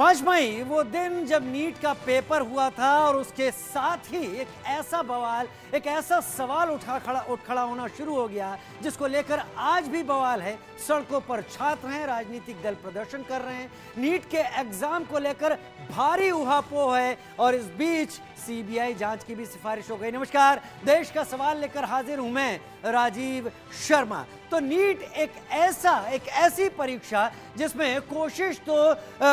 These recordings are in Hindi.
5 मई वो दिन जब नीट का पेपर हुआ था और उसके साथ ही एक ऐसा बवाल, एक ऐसा सवाल उठ खड़ा होना शुरू हो गया जिसको लेकर आज भी बवाल है। सड़कों पर छात्र हैं, राजनीतिक दल प्रदर्शन कर रहे हैं, नीट के एग्जाम को लेकर भारी उहापोह है और इस बीच सीबीआई जांच की भी सिफारिश हो गई। नमस्कार, देश का सवाल लेकर हाजिर हूं मैं राजीव शर्मा। तो नीट एक ऐसी परीक्षा जिसमें कोशिश तो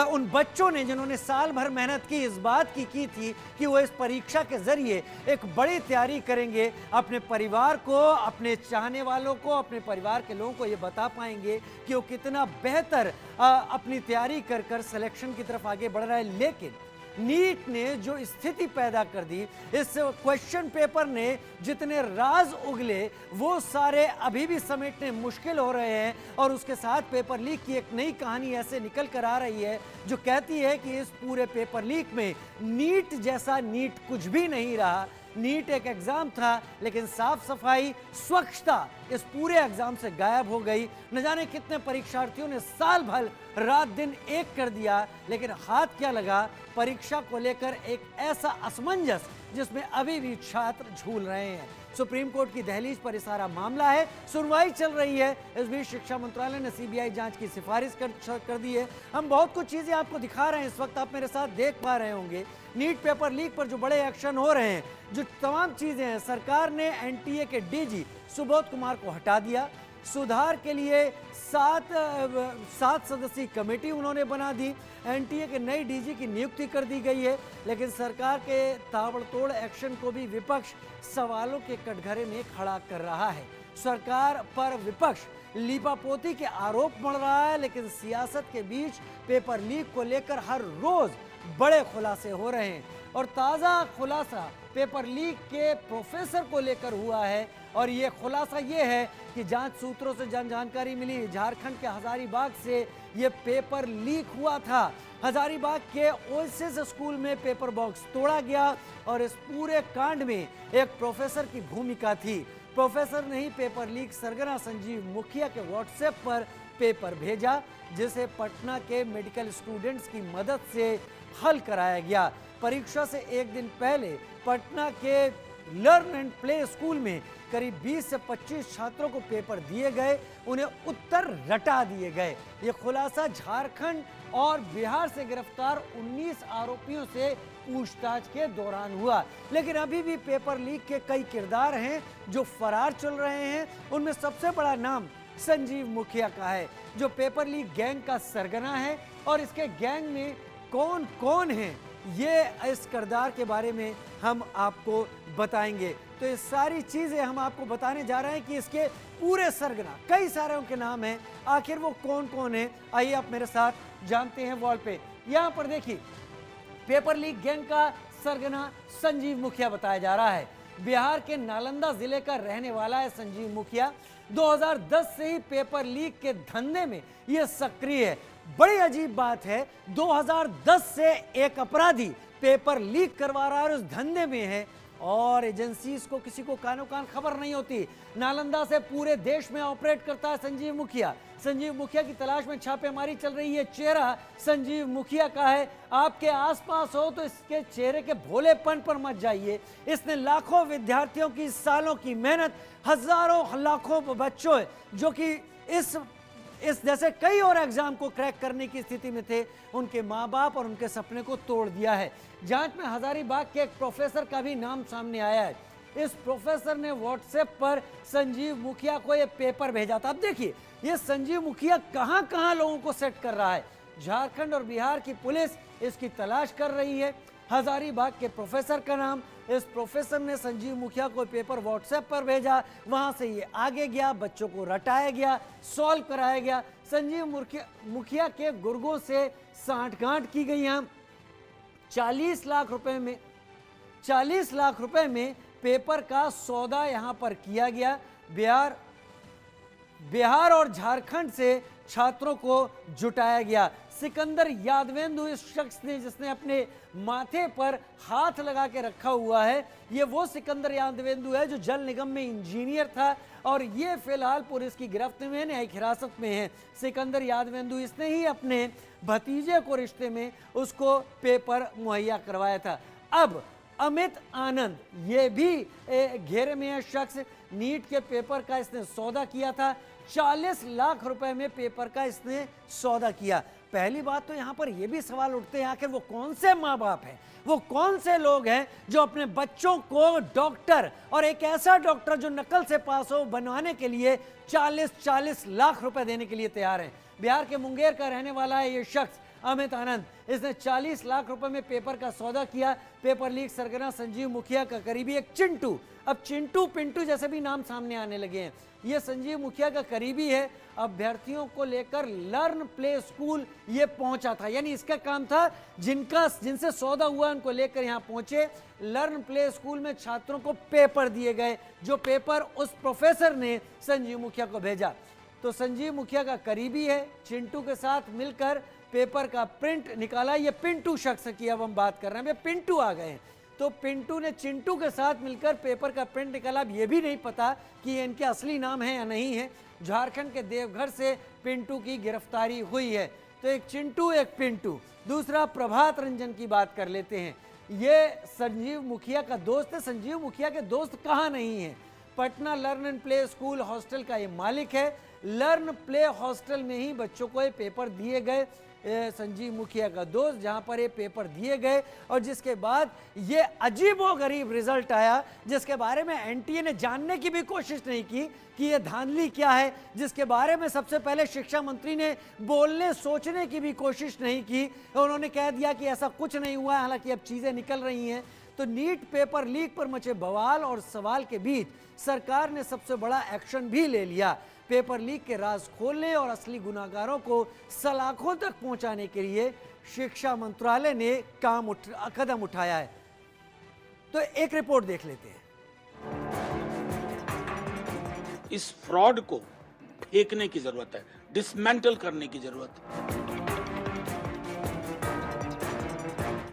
उन बच्चों ने जिन्होंने साल भर मेहनत की इस बात की थी कि वो इस परीक्षा के जरिए एक बड़ी तैयारी करेंगे, अपने परिवार को, अपने चाहने वालों को, अपने परिवार के लोगों को ये बता पाएंगे कि वो कितना बेहतर अपनी तैयारी कर सिलेक्शन की तरफ आगे बढ़ रहा है। लेकिन नीट ने जो स्थिति पैदा कर दी, इस क्वेश्चन पेपर ने जितने राज उगले वो सारे अभी भी समेटने मुश्किल हो रहे हैं। और उसके साथ पेपर लीक की एक नई कहानी ऐसे निकल कर आ रही है जो कहती है कि इस पूरे पेपर लीक में नीट जैसा नीट कुछ भी नहीं रहा। नीट एक एग्जाम था लेकिन साफ सफाई, स्वच्छता इस पूरे एग्जाम से गायब हो गई। न जाने कितने परीक्षार्थियों ने साल भर रात दिन एक कर दिया, लेकिन हाथ क्या लगा, परीक्षा को लेकर एक ऐसा असमंजस जिसमें अभी भी छात्र झूल रहे हैं। सुप्रीम कोर्ट की दहलीज पर ये सारा मामला है, सुनवाई चल रही है। इस बीच शिक्षा मंत्रालय ने सीबीआई जांच की सिफारिश कर दी है। हम बहुत कुछ चीजें आपको दिखा रहे हैं, इस वक्त आप मेरे साथ देख पा रहे होंगे। नीट पेपर लीक पर जो बड़े एक्शन हो रहे हैं, जो तमाम चीजें हैं, सरकार ने एनटीए के डीजी सुबोध कुमार को हटा दिया। सुधार के लिए सात सदस्यीय कमेटी उन्होंने बना दी। एनटीए के नई डीजी की नियुक्ति कर दी गई है। लेकिन सरकार के ताबड़तोड़ एक्शन को भी विपक्ष सवालों के कटघरे में खड़ा कर रहा है। सरकार पर विपक्ष लीपापोती के आरोप मढ़ रहा है, लेकिन सियासत के बीच पेपर लीक को लेकर हर रोज बड़े खुलासे हो रहे हैं। और ताज़ा खुलासा पेपर लीक के प्रोफेसर को लेकर हुआ है। और ये खुलासा ये है कि जांच सूत्रों से जानकारी मिली, झारखंड के हजारीबाग से ये पेपर लीक हुआ था। हजारीबाग के ओएसिस स्कूल में पेपर बॉक्स तोड़ा गया और इस पूरे कांड में एक प्रोफेसर की भूमिका थी। प्रोफेसर ने ही पेपर लीक सरगना संजीव मुखिया के व्हाट्सएप पर पेपर भेजा, जिसे पटना के मेडिकल स्टूडेंट्स की मदद से हल कराया गया। परीक्षा से एक दिन पहले पटना के लर्न एंड प्ले स्कूल में करीब 20 से 25 छात्रों को पेपर दिए गए, उन्हें उत्तर रटा दिए गए। ये खुलासा झारखंड और बिहार से गिरफ्तार 19 आरोपियों से पूछताछ के दौरान हुआ। लेकिन अभी भी पेपर लीक के कई किरदार हैं जो फरार चल रहे हैं। उनमें सबसे बड़ा नाम संजीव मुखिया का है, जो पेपर लीक गैंग का सरगना है। और इसके गैंग में कौन कौन है, ये इस किरदार के बारे में हम आपको बताएंगे। तो ये सारी चीजें हम आपको बताने जा रहे हैं कि इसके पूरे सरगना, कई सारे के नाम हैं, आखिर वो कौन कौन है। आइए आप मेरे साथ जानते हैं। वॉल पे यहाँ पर देखिए, पेपर लीक गैंग का सरगना संजीव मुखिया बताया जा रहा है। बिहार के नालंदा जिले का रहने वाला है संजीव मुखिया। 2010 से ही पेपर लीक के धंधे में यह सक्रिय है। बड़ी अजीब बात है, 2010 से एक अपराधी पेपर लीक करवा रहा है और उस धंधे में है और एजेंसीज को किसी को कानो कान खबर नहीं होती। नालंदा से पूरे देश में ऑपरेट करता है संजीव मुखिया। संजीव मुखिया की तलाश में छापेमारी चल रही है। चेहरा संजीव मुखिया का है, आपके आसपास हो तो इसके चेहरे के भोलेपन पर मत जाइए। इसने लाखों विद्यार्थियों की सालों की मेहनत, हजारों लाखों बच्चों जो कि इस जैसे कई और एग्जाम को क्रैक करने की स्थिति में थे, उनके माँ बाप और उनके सपने को तोड़ दिया है। जांच में हजारीबाग के एक प्रोफेसर का भी नाम सामने आया है। इस प्रोफेसर ने व्हाट्सएप पर संजीव मुखिया को यह पेपर भेजा था। अब देखिए, ये संजीव मुखिया कहां कहां लोगों को सेट कर रहा है। झारखंड और बिहार की पुलिस इसकी तलाश कर रही है। हजारीबाग के प्रोफेसर का नाम, इस प्रोफेसर ने संजीव मुखिया को पेपर व्हाट्सएप पर भेजा, वहां से ये आगे गया, बच्चों को रटाया गया, सॉल्व कराया गया। संजीव मुखिया के गुर्गों से सांठगांठ की गई। यहाँ 40 लाख रुपए में पेपर का सौदा यहां पर किया गया। बिहार और झारखंड से छात्रों को जुटाया गया। सिकंदर यादवेंदु इस शख्स ने जिसने अपने माथे पर हाथ लगा के रखा हुआ है, ये वो सिकंदर यादवेंदु है जो जल निगम में इंजीनियर था और ये फिलहाल पुलिस की गिरफ्त में न्यायिक हिरासत में है। सिकंदर यादवेंदु इसने ही अपने भतीजे को रिश्ते में उसको पेपर मुहैया करवाया था। अब अमित आनंद ये भी घेरे में है शख्स। नीट के पेपर का इसने सौदा किया था, 40 लाख रुपए में पेपर का इसने सौदा किया। पहली बात तो यहाँ पर यह भी सवाल उठते हैं, आखिर वो कौन से माँ बाप हैं, वो कौन से लोग हैं जो अपने बच्चों को डॉक्टर, और एक ऐसा डॉक्टर जो नकल से पास हो, बनवाने के लिए 40-40 लाख रुपए देने के लिए तैयार हैं। बिहार के मुंगेर का रहने वाला है ये शख्स अमित आनंद। इसने 40 लाख रुपए में पेपर का सौदा किया। पेपर लीक सरगना संजीव मुखिया का करीबी एक चिंटू, अब चिंटू पिंटू जैसे भी नाम सामने आने लगे हैं, ये संजीव मुखिया का करीबी है। अभ्यर्थियों को लेकर लर्न प्ले स्कूल ये पहुंचा था, यानी इसका काम था जिनसे सौदा हुआ उनको लेकर यहां पहुंचे। लर्न प्ले स्कूल में छात्रों को पेपर दिए गए, जो पेपर उस प्रोफेसर ने संजीव मुखिया को भेजा। तो संजीव मुखिया का करीबी है, चिंटू के साथ मिलकर पेपर का प्रिंट निकाला। ये पिंटू शख्स की अब हम बात कर रहे हैं, ये पिंटू आ गए हैं। तो पिंटू ने चिंटू के साथ मिलकर पेपर का प्रिंट निकाला। अब ये भी नहीं पता कि ये इनके असली नाम है या नहीं है। झारखंड के देवघर से पिंटू की गिरफ्तारी हुई है। तो एक चिंटू एक पिंटू। दूसरा प्रभात रंजन की बात कर लेते हैं, ये संजीव मुखिया का दोस्त है। संजीव मुखिया के दोस्त कहाँ नहीं है, Patna learn and play school hostel का ये मालिक है। लर्न प्ले हॉस्टल में ही बच्चों को ये पेपर दिए गए, संजीव मुखिया का दोस्त, जहां पर ये पेपर दिए गए और जिसके बाद ये अजीबोगरीब रिजल्ट आया, जिसके बारे में एनटीए ने जानने की भी कोशिश नहीं की कि ये धांधली क्या है, जिसके बारे में सबसे पहले शिक्षा मंत्री ने बोलने सोचने की भी कोशिश नहीं की। उन्होंने कह दिया कि ऐसा कुछ नहीं हुआ है, हालांकि अब चीजें निकल रही हैं। तो नीट पेपर लीक पर मचे बवाल और सवाल के बीच सरकार ने सबसे बड़ा एक्शन भी ले लिया। पेपर लीक के राज खोलने और असली गुनाहगारों को सलाखों तक पहुंचाने के लिए शिक्षा मंत्रालय ने कदम उठाया है। तो एक रिपोर्ट देख लेते हैं। इस फ्रॉड को फेंकने की जरूरत है, डिसमेंटल करने की जरूरत है।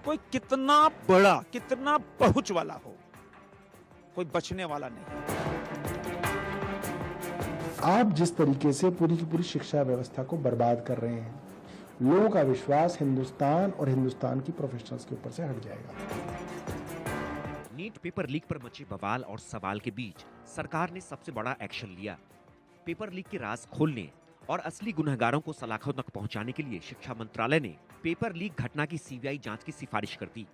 कोई कितना बड़ा, कितना पहुंच वाला हो, कोई बचने वाला नहीं। आप जिस तरीके से पूरी की पूरी शिक्षा व्यवस्था को बर्बाद कर रहे हैं, लोगों का विश्वास हिंदुस्तान और हिंदुस्तान की प्रोफेशनल्स के ऊपर से हट जाएगा। नीट पेपर लीक पर मचे बवाल और सवाल के बीच सरकार ने सबसे बड़ा एक्शन लिया। पेपर लीक के राज खोलने और असली गुनहगारों को सलाखों तक पहुंचाने के लिए शिक्षा मंत्रालय ने पेपर लीक घटना की सीबीआई जांच की सिफारिश कर दी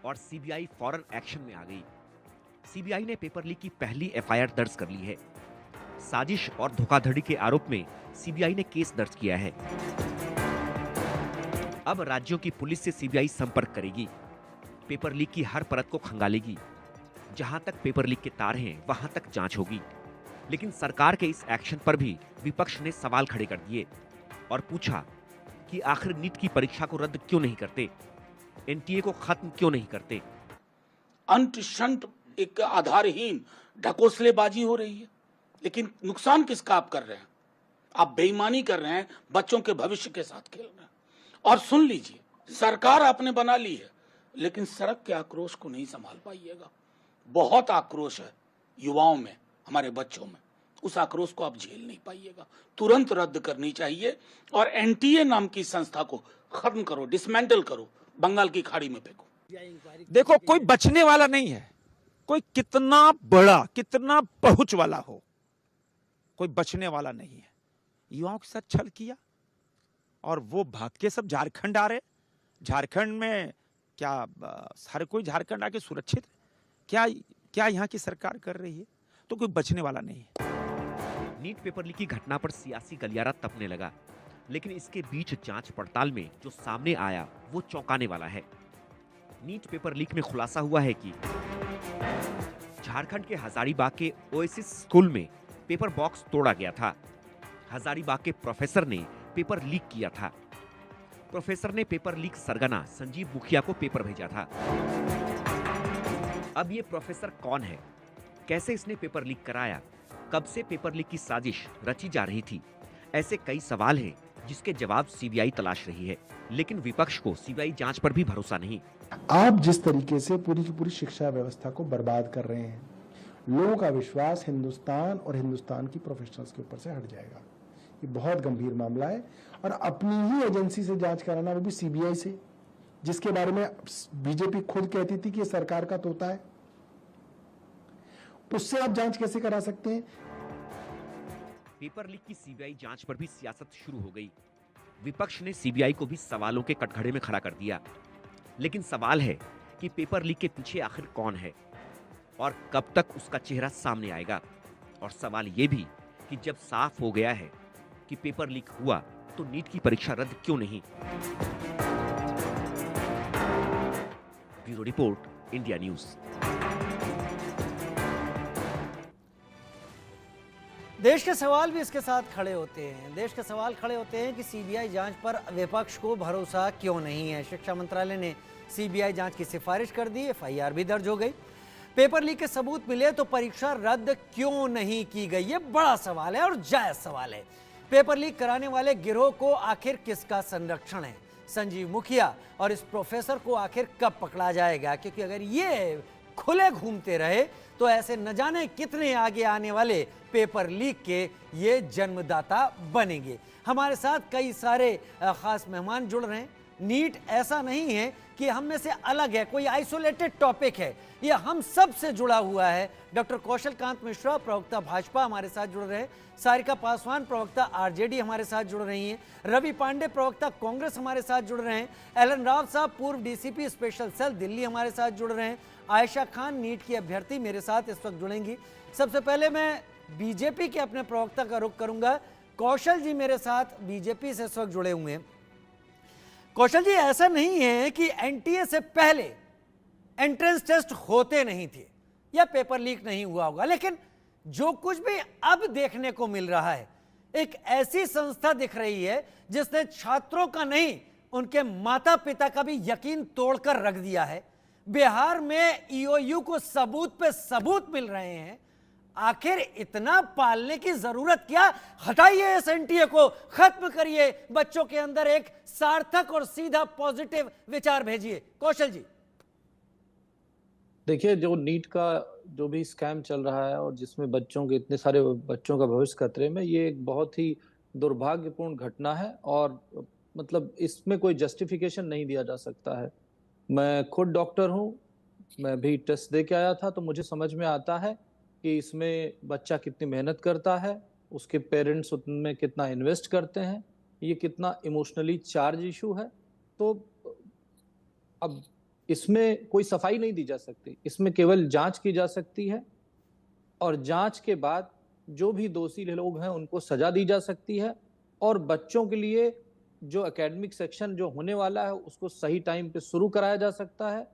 और सीबीआई फौरन एक्शन में आ गई। सीबीआई ने पेपर लीक की पहली एफआईआर दर्ज कर ली है। साजिश और धोखाधड़ी के आरोप में सीबीआई ने केस दर्ज किया है। अब राज्यों की पुलिस से सीबीआई संपर्क करेगी, पेपर लीक की हर परत को खंगालेगी। जहां तक पेपर लीक के तार हैं, वहां तक जांच होगी। लेकिन सरकार के इस एक्शन पर भी विपक्ष ने सवाल खड़े कर दिए और पूछा कि आखिर नीट की परीक्षा को रद्द क्यों नहीं करते, एनटीए को खत्म क्यों नहीं करते। अंत शंत एक आधारहीन ढकोसलेबाजी हो रही है, लेकिन नुकसान किसका आप कर रहे हैं? आप बेईमानी कर रहे हैं, बच्चों के भविष्य के साथ खेल रहे हैं। और सुन लीजिए, सरकार आपने बना ली है, लेकिन सड़क के आक्रोश को नहीं संभाल पाइएगा। बहुत आक्रोश है युवाओं में, हमारे बच्चों में, उस आक्रोश को आप झेल नहीं पाइएगा। तुरंत रद्द करनी चाहिए और एनटीए नाम की संस्था को खत्म करो, डिसमेंटल करो, बंगाल की खाड़ी में फेंको। देखो, कोई बचने वाला नहीं है। कोई कितना बड़ा, कितना पहुंच वाला हो, कोई बचने वाला नहीं है। युवाओं के साथ छल किया और वो भाग के सब झारखंड आ रहे। झारखंड में क्या हर कोई झारखंड आके सुरक्षित है? क्या यहाँ की सरकार कर रही है? तो कोई बचने वाला नहीं है। नीट पेपर लीक की घटना पर सियासी गलियारा तपने लगा, लेकिन इसके बीच जांच पड़ताल में जो सामने आया वो चौंकाने वाला है। नीट पेपर लीक में खुलासा हुआ है कि झारखंड के हजारीबाग के ओएसिस स्कूल में पेपर बॉक्स तोड़ा गया था। हजारीबाग के प्रोफेसर ने पेपर लीक किया था। प्रोफेसर ने पेपर लीक सरगना संजीव मुखिया को पेपर भेजा था। अब ये प्रोफेसर कौन है, कैसे इसने पेपर लीक कराया, कब से पेपर लीक की साजिश रची जा रही थी, ऐसे कई सवाल हैं जिसके जवाब सीबीआई तलाश रही है। लेकिन विपक्ष को सीबीआई जांच पर भी भरोसा नहीं। आप जिस तरीके से पूरी की पूरी शिक्षा व्यवस्था को बर्बाद कर रहे हैं, लोगों का विश्वास हिंदुस्तान और हिंदुस्तान की प्रोफेशनल्स के ऊपर से हट जाएगा। ये बहुत गंभीर मामला है और अपनी ही एजेंसी से जांच कराना, वो भी सीबीआई से, जिसके बारे में बीजेपी खुद कहती थी कि ये सरकार का तोता है, उससे आप जांच कैसे करा सकते हैं? पेपर लीक की सीबीआई जांच पर भी सियासत शुरू हो गई। विपक्ष ने सीबीआई को भी सवालों के कटघरे में खड़ा कर दिया। लेकिन सवाल है कि पेपर लीक के पीछे आखिर कौन है और कब तक उसका चेहरा सामने आएगा। और सवाल यह भी कि जब साफ हो गया है कि पेपर लीक हुआ तो नीट की परीक्षा रद्द क्यों नहीं। Bureau report, India news. देश के सवाल भी इसके साथ खड़े होते हैं। देश के सवाल खड़े होते हैं कि सीबीआई जांच पर विपक्ष को भरोसा क्यों नहीं है। शिक्षा मंत्रालय ने सीबीआई जांच की सिफारिश कर दी, एफआईआर भी दर्ज हो गई। पेपर लीक के सबूत मिले तो परीक्षा रद्द क्यों नहीं की गई, ये बड़ा सवाल है और जायज सवाल है। पेपर लीक कराने वाले गिरोह को आखिर किसका संरक्षण है? संजीव मुखिया और इस प्रोफेसर को आखिर कब पकड़ा जाएगा? क्योंकि अगर ये खुले घूमते रहे तो ऐसे न जाने कितने आगे आने वाले पेपर लीक के ये जन्मदाता बनेंगे। हमारे साथ कई सारे खास मेहमान जुड़ रहे हैं। नीट ऐसा नहीं है कि हम में से अलग है, कोई आइसोलेटेड टॉपिक है, यह हम सब से जुड़ा हुआ है। डॉक्टर कौशल कांत मिश्रा, प्रवक्ता भाजपा, हमारे साथ जुड़ रहे हैं। सारिका पासवान, प्रवक्ता आरजेडी, हमारे साथ जुड़ रही हैं। रवि पांडे, प्रवक्ता कांग्रेस, हमारे साथ जुड़ रहे हैं। एलन राव साहब, पूर्व डीसीपी स्पेशल सेल दिल्ली, हमारे साथ जुड़ रहे हैं। आयशा खान, नीट की अभ्यर्थी, मेरे साथ इस वक्त जुड़ेंगी। सबसे पहले मैं बीजेपी के अपने प्रवक्ता का रुख करूंगा। कौशल जी मेरे साथ बीजेपी से इस वक्त जुड़े हुए हैं। कौशल जी, ऐसा नहीं है कि एनटीए से पहले एंट्रेंस टेस्ट होते नहीं थे या पेपर लीक नहीं हुआ होगा, लेकिन जो कुछ भी अब देखने को मिल रहा है, एक ऐसी संस्था दिख रही है जिसने छात्रों का नहीं, उनके माता पिता का भी यकीन तोड़कर रख दिया है। बिहार में ईओयू को सबूत पे सबूत मिल रहे हैं। आखिर इतना पालने की जरूरत क्या? हटाइए इस एनटीए को, खत्म करिए, बच्चों के अंदर एक सार्थक और सीधा पॉजिटिव विचार भेजिए। कौशल जी। देखिए, जो नीट का जो भी स्कैम चल रहा है और जिसमें बच्चों के इतने सारे बच्चों का भविष्य खतरे में, ये एक बहुत ही दुर्भाग्यपूर्ण घटना है और मतलब इसमें कोई जस्टिफिकेशन नहीं दिया जा सकता है। मैं खुद डॉक्टर हूँ, मैं भी टेस्ट दे के आया था, तो मुझे समझ में आता है कि इसमें बच्चा कितनी मेहनत करता है, उसके पेरेंट्स उनमें कितना इन्वेस्ट करते हैं, ये कितना इमोशनली चार्ज इशू है। तो अब इसमें कोई सफाई नहीं दी जा सकती, इसमें केवल जांच की जा सकती है और जांच के बाद जो भी दोषी लोग हैं उनको सजा दी जा सकती है और बच्चों के लिए जो एकेडमिक सेक्शन जो होने वाला है उसको सही टाइम पे शुरू कराया जा सकता है।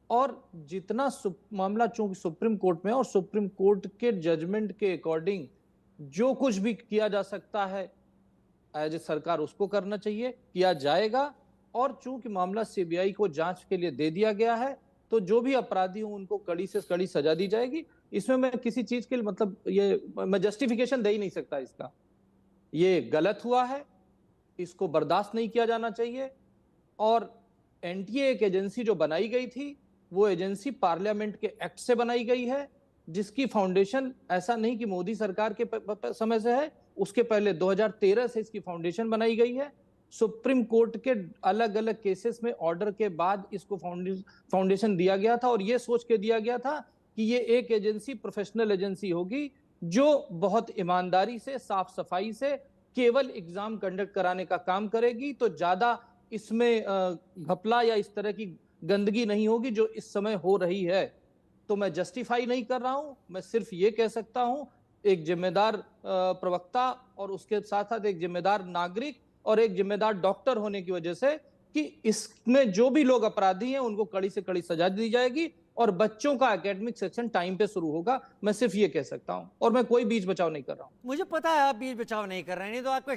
और जितना मामला चूंकि सुप्रीम कोर्ट में और सुप्रीम कोर्ट के जजमेंट के अकॉर्डिंग जो कुछ भी किया जा सकता है एज ए सरकार उसको करना चाहिए, किया जाएगा। और चूंकि मामला सीबीआई को जांच के लिए दे दिया गया है तो जो भी अपराधी हों उनको कड़ी से कड़ी सजा दी जाएगी। इसमें मैं किसी चीज के लिए मतलब ये मैं जस्टिफिकेशन दे ही नहीं सकता इसका। ये गलत हुआ है, इसको बर्दाश्त नहीं किया जाना चाहिए। और एनटीए एक एजेंसी जो बनाई गई थी वो एजेंसी पार्लियामेंट के एक्ट से बनाई गई है, जिसकी फाउंडेशन ऐसा नहीं कि मोदी सरकार के समय से है, उसके पहले 2013 से इसकी फाउंडेशन बनाई गई है। सुप्रीम कोर्ट के अलग अलग केसेस में ऑर्डर के बाद इसको फाउंडेशन दिया गया था और ये सोच के दिया गया था कि ये एक एजेंसी प्रोफेशनल एजेंसी होगी जो बहुत ईमानदारी से, साफ सफाई से केवल एग्जाम कंडक्ट कराने का काम करेगी। तो ज्यादा इसमें घपला या इस तरह की गंदगी नहीं होगी जो इस समय हो रही है। तो मैं जस्टिफाई नहीं कर रहा हूं, मैं सिर्फ ये कह सकता हूं एक जिम्मेदार प्रवक्ता और उसके साथ साथ एक जिम्मेदार नागरिक और एक जिम्मेदार डॉक्टर होने की वजह से कि इसमें जो भी लोग अपराधी हैं उनको कड़ी से कड़ी सजा दी जाएगी और बच्चों का एकेडमिक सेक्शन टाइम पे शुरू होगा। मैं सिर्फ ये कह सकता हूं और मैं कोई बीच बचाव नहीं कर रहा हूं। मुझे पता है आप बीच बचाव नहीं कर रहे हैं, नहीं तो आपके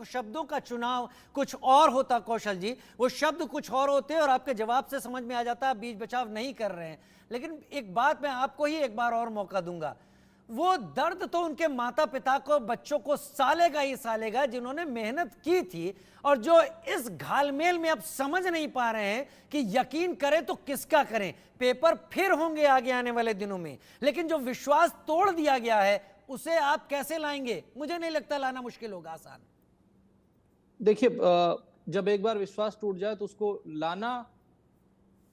शब्दों का चुनाव कुछ और होता कौशल जी, वो शब्द कुछ और होते और आपके जवाब से समझ में आ जाता आप बीच बचाव नहीं कर रहे हैं। लेकिन एक बात मैं आपको ही एक बार और मौका दूंगा, वो दर्द तो उनके माता पिता को, बच्चों को सालेगा ही सालेगा, जिन्होंने मेहनत की थी और जो इस घालमेल में अब समझ नहीं पा रहे हैं कि यकीन करें तो किसका करें। पेपर फिर होंगे आगे आने वाले दिनों में, लेकिन जो विश्वास तोड़ दिया गया है उसे आप कैसे लाएंगे? मुझे नहीं लगता लाना मुश्किल होगा, आसान। देखिए, जब एक बार विश्वास टूट जाए तो उसको लाना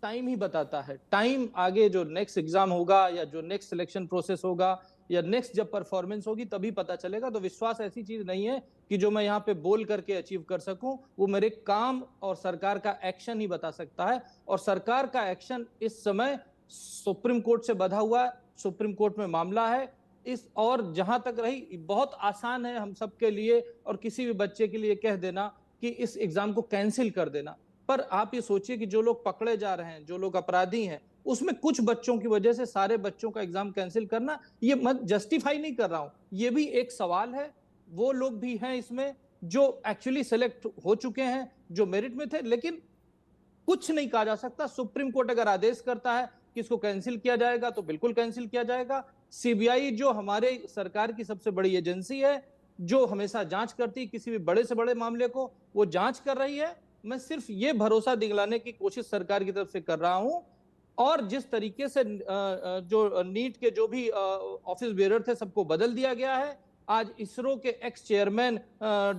टाइम ही बताता है। टाइम आगे जो नेक्स्ट एग्जाम होगा या जो नेक्स्ट सिलेक्शन प्रोसेस होगा या नेक्स्ट जब परफॉर्मेंस होगी तभी पता चलेगा। तो विश्वास ऐसी चीज नहीं है कि जो मैं यहाँ पे बोल करके अचीव कर सकूं, वो मेरे काम और सरकार का एक्शन ही बता सकता है। और सरकार का एक्शन इस समय सुप्रीम कोर्ट से बंधा हुआ है, सुप्रीम कोर्ट में मामला है इस, और जहां तक रही, बहुत आसान है हम सबके लिए और किसी भी बच्चे के लिए कह देना कि इस एग्जाम को कैंसिल कर देना। पर आप ये सोचिए कि जो लोग पकड़े जा रहे हैं, जो लोग अपराधी हैं, उसमें कुछ बच्चों की वजह से सारे बच्चों का एग्जाम कैंसिल करना, ये मत जस्टिफाई नहीं कर रहा हूं, ये भी एक सवाल है। वो लोग भी हैं इसमें जो एक्चुअली सेलेक्ट हो चुके हैं, जो मेरिट में थे, लेकिन कुछ नहीं कहा जा सकता। सुप्रीम कोर्ट अगर आदेश करता है कि इसको कैंसिल किया जाएगा तो बिल्कुल कैंसिल किया जाएगा। सीबीआई जो हमारे सरकार की सबसे बड़ी एजेंसी है, जो हमेशा जांच करती है किसी भी बड़े से बड़े मामले को, वो जांच कर रही है। मैं सिर्फ ये भरोसा दिलाने की कोशिश सरकार की तरफ से कर रहा हूं। और जिस तरीके से जो नीट के जो भी ऑफिस बेरर थे सबको बदल दिया गया है, आज इसरो के एक्स चेयरमैन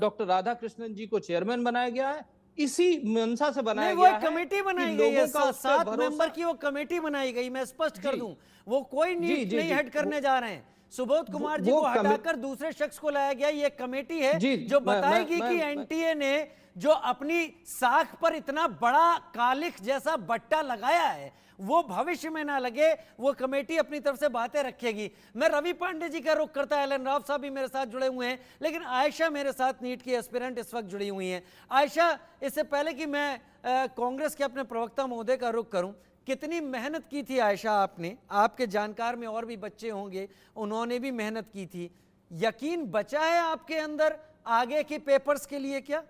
डॉक्टर राधाकृष्णन जी को चेयरमैन बनाया गया है, इसी मंशा से बनाया नहीं, वो गया एक है कमेटी कि बनाई गई है, लोगों का उस पे 7 भरोसा। मेंबर की वो कमेटी बनाई गई। मैं स्पष्ट कर जी। दूं, वो कोई जी, नीट जी, नहीं जी। हेड करने जा रहे हैं। सुबोध कुमार जी वो को हटाकर दूसरे शख्स को लाया गया। ये कमेटी है जी, जो मैं- बताएगी मैं- कि मैं- एनटीए ने जो अपनी साख पर इतना बड़ा कालिख जैसा बट्टा लगाया है वो भविष्य में ना लगे। वो कमेटी अपनी तरफ से बातें रखेगी। मैं रवि पांडे जी का रुख करता है, एलन राव साहब भी मेरे साथ जुड़े हुए हैं, लेकिन आयशा मेरे साथ नीट की एस्पिरेंट इस वक्त जुड़ी हुई हैं। आयशा, इससे पहले कि मैं कांग्रेस के अपने प्रवक्ता महोदय का रुख करूं, कितनी मेहनत की थी आयशा आपने? आपके जानकार में और भी बच्चे होंगे, उन्होंने भी मेहनत की थी। यकीन बचा है आपके अंदर आगे के पेपर्स के लिए क्या?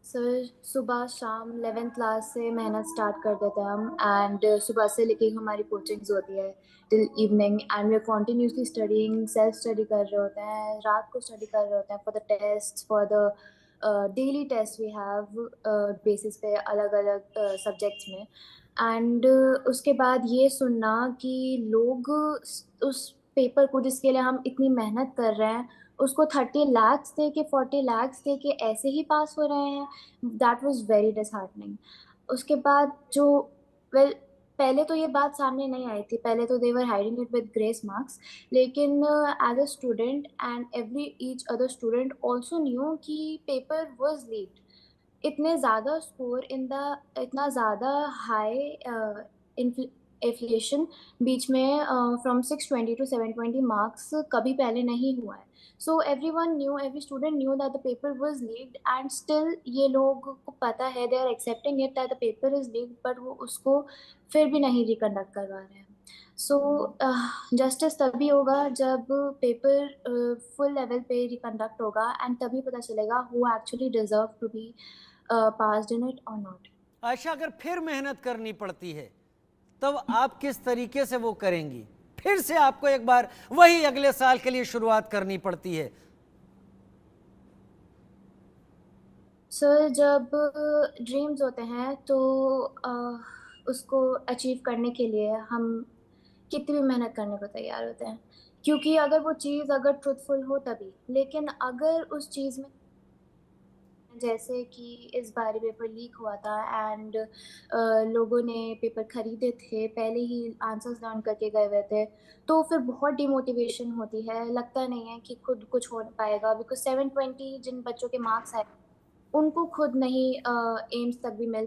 सर, सुबह शाम 11th क्लास से मेहनत स्टार्ट कर देते हैं हम, एंड सुबह से लेके हमारी कोचिंग्स होती है till evening, and we are continuously studying, self study कर रहे होते हैं, रात को स्टडी कर रहे होते हैं for the test, for the daily test we have basis पे अलग अलग सब्जेक्ट्स में। एंड उसके बाद ये सुनना कि लोग उस पेपर को जिसके लिए हम इतनी मेहनत कर रहे हैं उसको 30 lakhs दे के 40 lakhs दे के ऐसे ही पास हो रहे हैं, दैट वाज वेरी डिसहार्टनिंग। उसके बाद जो वेल पहले तो ये बात सामने नहीं आई थी, पहले तो they were hiding it with grace marks, लेकिन as a student and every each other student also knew कि पेपर वाज लीक्ड। इतने ज़्यादा स्कोर इतना ज़्यादा हाई इन्फ्लेशन बीच में फ्रॉम 620 to 720 मार्क्स कभी पहले नहीं हुआ है। So everyone knew, every student knew that the paper was leaked, and still ये लोग को पता है, they are accepting it that the paper is leaked, but वो उसको फिर भी नहीं रिकंडक्ट करवा रहे हैं। सो जस्टिस तभी होगा जब पेपर फुल लेवल पे रिकंडक्ट होगा, एंड तभी पता चलेगा who actually deserve to be passed in it और नॉट। आयशा, अगर फिर मेहनत करनी पड़ती है तब आप किस तरीके से वो करेंगी? फिर से आपको एक बार वही अगले साल के लिए शुरुआत करनी पड़ती है। सर, जब ड्रीम्स होते हैं तो उसको अचीव करने के लिए हम कितनी भी मेहनत करने को तैयार होते हैं, क्योंकि अगर वो चीज़ अगर ट्रुथफुल हो तभी। लेकिन अगर उस चीज़ में, जैसे कि इस बार पेपर लीक हुआ था एंड लोगों ने पेपर खरीदे थे, पहले ही आंसर्स लर्न करके गए हुए थे, तो फिर बहुत डिमोटिवेशन होती है, लगता नहीं है कि खुद कुछ हो पाएगा, बिकॉज 720 जिन बच्चों के मार्क्स आए उनको खुद नहीं एम्स तक भी मिल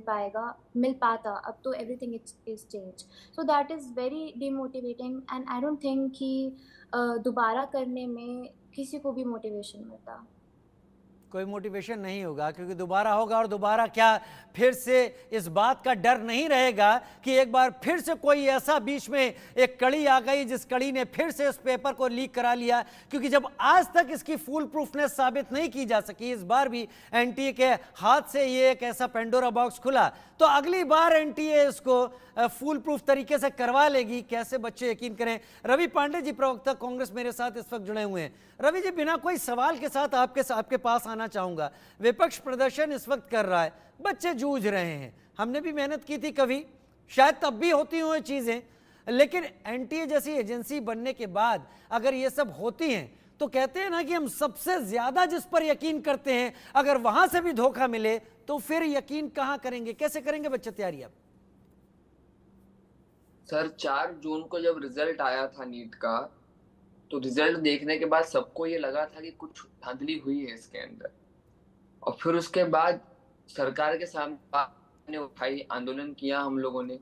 पाता। अब तो everything is change, so that is very demotivating, and I don't think कि दोबारा करने में किसी को भी मोटिवेशन मिलता। कोई मोटिवेशन नहीं होगा, क्योंकि दोबारा होगा और दोबारा क्या, फिर से इस बात का डर नहीं रहेगा कि एक बार फिर से कोई ऐसा बीच में एक कड़ी आ गई जिस कड़ी ने फिर से इस पेपर को लीक करा लिया। क्योंकि जब आज तक इसकी फुल प्रूफनेस साबित नहीं की जा सकी, इस बार भी एनटीए के हाथ से ये एक ऐसा पेंडोरा बॉक्स खुला, तो अगली बार एनटीए इसको फुल प्रूफ तरीके से करवा लेगी। कैसे बच्चे यकीन करें। रवि पांडे जी, प्रवक्ता कांग्रेस, मेरे साथ इस वक्त जुड़े हुए हैं। रवि जी, बिना कोई सवाल के साथ आपके पास आना चाहूंगा। विपक्ष प्रदर्शन इस वक्त कर रहा है, बच्चे जूझ रहे हैं। हमने भी मेहनत की थी कभी, शायद तब भी होती हुई चीजें, लेकिन एनटीए जैसी एजेंसी बनने के बाद अगर ये सब होती हैं तो कहते हैं ना कि हम सबसे ज्यादा जिस पर यकीन करते हैं, अगर वहां से भी धोखा मिले तो फिर यकीन कहां करेंगे, कैसे करेंगे बच्चे तैयारी? अब सर 4 जून को जब रिजल्ट आया था नीट का, तो रिजल्ट देखने के बाद सबको ये लगा था कि कुछ धांधली हुई है इसके अंदर। और फिर उसके बाद सरकार के सामने उठाई, आंदोलन किया हम लोगों ने,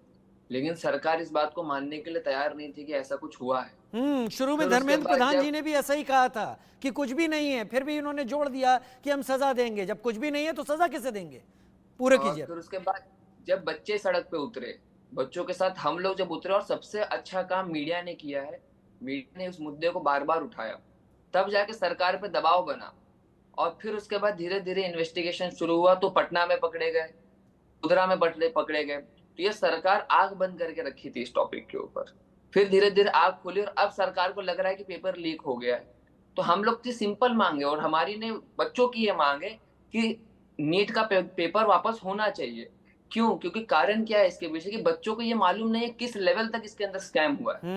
लेकिन सरकार इस बात को मानने के लिए तैयार नहीं थी कि ऐसा कुछ हुआ है। शुरू में धर्मेंद्र प्रधान जी ने भी ऐसा ही कहा था कि कुछ भी नहीं है, फिर भी इन्होंने जोड़ दिया कि हम सजा देंगे। जब कुछ भी नहीं है तो सजा किसे देंगे, पूरे कीजिए। फिर उसके बाद जब बच्चे सड़क पे उतरे, बच्चों के साथ हम लोग जब उतरे, और सबसे अच्छा काम मीडिया ने किया है, मीडिया ने उस मुद्दे को बार बार उठाया, तब जाके सरकार पे दबाव बना। और फिर उसके बाद धीरे धीरे इन्वेस्टिगेशन शुरू हुआ, तो पटना में पकड़े गए, गोधरा में पकड़े गए। तो ये सरकार आग बंद करके रखी थी इस टॉपिक के ऊपर। फिर धीरे धीरे आग खुली और अब सरकार को लग रहा है कि पेपर लीक हो गया है। तो हम लोग की सिंपल मांगे, और हमारी ने बच्चों की ये मांग है कि नीट का पेपर वापस होना चाहिए। क्यों? क्योंकि कारण क्या है इसके पीछे, कि बच्चों को ये मालूम नहीं है किस लेवल तक इसके अंदर स्कैम हुआ है,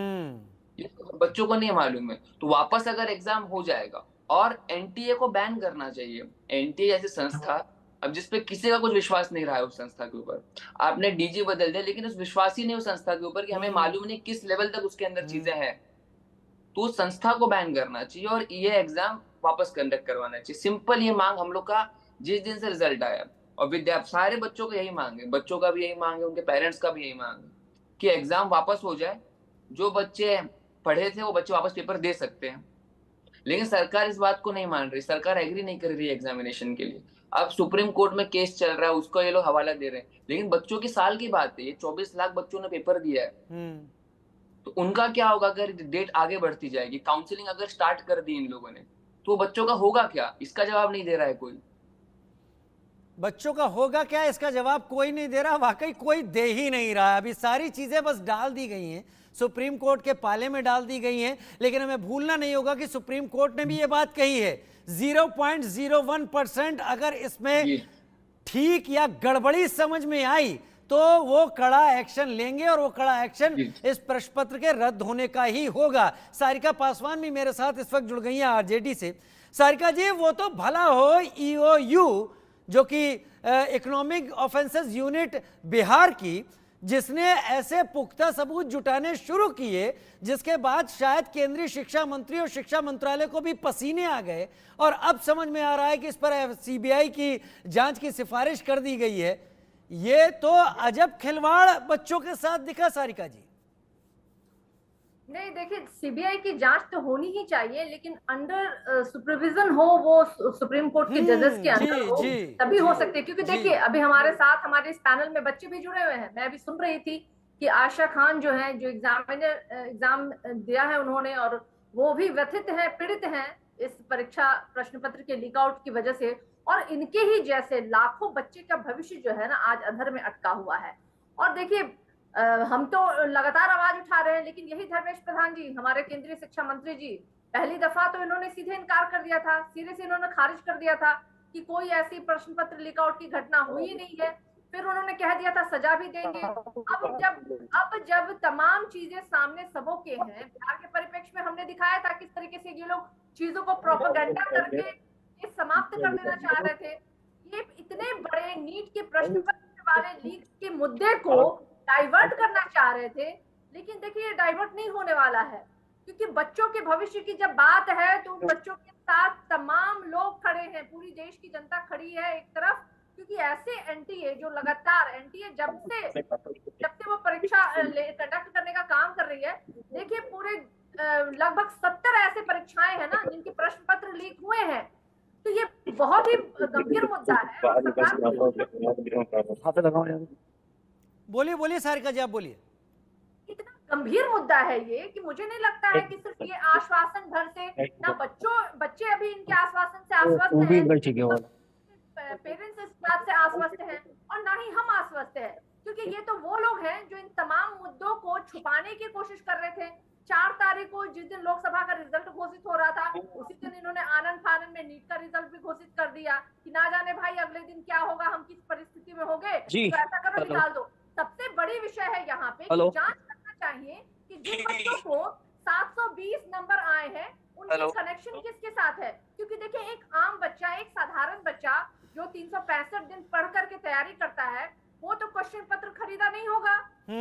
बच्चों को नहीं मालूम है। तो वापस अगर एग्जाम हो जाएगा, और एनटीए को बैन करना चाहिए। एनटीए जैसी संस्था, अब जिसपे किसी का कुछ विश्वास नहीं रहा है उस संस्था के ऊपर, आपने डीजी बदल दिया, लेकिन उस विश्वास ही नहीं उस संस्था के ऊपर कि हमें मालूम नहीं किस लेवल तक उसके अंदर चीजें हैं। तो उस संस्था को बैन करना चाहिए और ये एग्जाम वापस कंडक्ट करवाना चाहिए। सिंपल ये मांग हम लोग का जिस दिन से रिजल्ट आया, और सारे बच्चों को यही मांग है, बच्चों का भी यही मांग है, उनके पेरेंट्स का भी यही मांग है कि एग्जाम वापस हो जाए। जो बच्चे पढ़े थे वो बच्चे वापस पेपर दे सकते हैं, लेकिन सरकार इस बात को नहीं मान रही, सरकार एग्री नहीं कर रही एग्जामिनेशन के लिए। अब सुप्रीम कोर्ट में केस चल रहा है, उसको ये लोग हवाला दे रहे हैं, लेकिन बच्चों की साल की बात है, ये 24 लाख बच्चों ने पेपर दिया है। तो उनका क्या होगा अगर डेट आगे बढ़ती जाएगी, काउंसलिंग अगर स्टार्ट कर दी इन लोगों ने, तो बच्चों का होगा क्या? इसका जवाब नहीं दे रहा है कोई। बच्चों का होगा क्या, इसका जवाब कोई नहीं दे रहा, वाकई कोई दे ही नहीं रहा। अभी सारी चीजें बस डाल दी गई हैं, सुप्रीम कोर्ट के पाले में डाल दी गई हैं, लेकिन हमें भूलना नहीं होगा कि सुप्रीम कोर्ट ने भी ये बात कही है, 0.01% अगर इसमें ठीक या गड़बड़ी समझ में आई तो वो कड़ा एक्शन लेंगे, और वो कड़ा एक्शन इस प्रश्न पत्र के रद्द होने का ही होगा। सारिका पासवान भी मेरे साथ इस वक्त जुड़ गई हैं आरजेडी से। सारिका जी, वो तो भला हो ईओयू, जो कि इकोनॉमिक ऑफेंसेस यूनिट बिहार की, जिसने ऐसे पुख्ता सबूत जुटाने शुरू किए जिसके बाद शायद केंद्रीय शिक्षा मंत्री और शिक्षा मंत्रालय को भी पसीने आ गए, और अब समझ में आ रहा है कि इस पर सीबीआई की जांच की सिफारिश कर दी गई है। ये तो अजब खिलवाड़ बच्चों के साथ दिखा सारिका जी। नहीं, देखिए, सीबीआई की जांच तो होनी ही चाहिए, लेकिन अंडर सुपरविजन हो, वो सुप्रीम कोर्ट के जजेस के अंदर हो, तभी हो सकती है। क्योंकि देखिए, अभी हमारे साथ हमारे इस पैनल में बच्चे भी जुड़े हुए हैं। मैं अभी सुन रही थी कि आशा खान जो है, जो एग्जाम दिया है उन्होंने, और वो भी व्यथित है, पीड़ित हैं इस परीक्षा प्रश्न पत्र के लीक आउट की वजह से, और इनके ही जैसे लाखों बच्चे का भविष्य जो है ना आज अधर में अटका हुआ है। और देखिए, हम तो लगातार आवाज उठा रहे हैं, लेकिन यही धर्मेश प्रधान जी, हमारे केंद्रीय शिक्षा मंत्री जी, पहली दफा तो इन्होंने सीधे इनकार कर दिया था, सिरे से इन्होंने खारिज कर दिया था कि कोई ऐसी प्रश्न पत्र लीक आउट की घटना हुई ही नहीं है। फिर उन्होंने कह दिया था सजा भी देंगे। अब जब तमाम चीजें सामने सबों के हैं, बिहार के परिप्रेक्ष्य में हमने दिखाया था किस तरीके से ये लोग चीजों को प्रोपेगेंडा करके समाप्त कर देना चाह रहे थे। ये इतने बड़े नीट के प्रश्न पत्र वाले लीक के मुद्दे को डाइवर्ट करना चाह रहे थे, लेकिन देखिए ये डाइवर्ट नहीं होने वाला है, क्योंकि बच्चों के भविष्य की जब बात है तो उन बच्चों के साथ तमाम लोग खड़े हैं, पूरी देश की जनता खड़ी है एक तरफ, क्योंकि ऐसे एनटीए जो लगातार एनटीए जब से वो परीक्षा कंडक्ट करने का काम कर रही है, देखिए पूरे लगभग 70 ऐसे परीक्षाएं हैं ना जिनके प्रश्न पत्र लीक हुए हैं। तो ये बहुत ही गंभीर मुद्दा है और सरकार बोलिए बोलिए सारिका जी, आप बोलिए। इतना गंभीर मुद्दा है ये कि मुझे नहीं लगता है कि सिर्फ ये आश्वासन भर से ना बच्चे अभी इनके आश्वासन से आश्वस्त हैं, पेरेंट्स इस बात से आश्वस्त हैं और ना ही हम आश्वस्त हैं, क्योंकि ये तो वो लोग हैं जो इन तमाम मुद्दों को छुपाने की कोशिश कर रहे थे। 4 तारीख को जिस दिन लोकसभा का रिजल्ट घोषित हो रहा था, उसी दिन इन्होंने आनंद फानन में नीट का रिजल्ट भी घोषित कर दिया कि ना जाने भाई अगले दिन क्या होगा, हम किस परिस्थिति में होंगे, तो ऐसा करो निकाल दो। सबसे बड़ी विषय है यहाँ पे कि जांच करना चाहिए कि जिन बच्चों को 720 नंबर आए हैं उनके कनेक्शन किसके साथ है, क्योंकि देखिए एक आम बच्चा, एक साधारण बच्चा जो 365 दिन पढ़ करके तैयारी करता है, वो तो क्वेश्चन पत्र खरीदा नहीं होगा।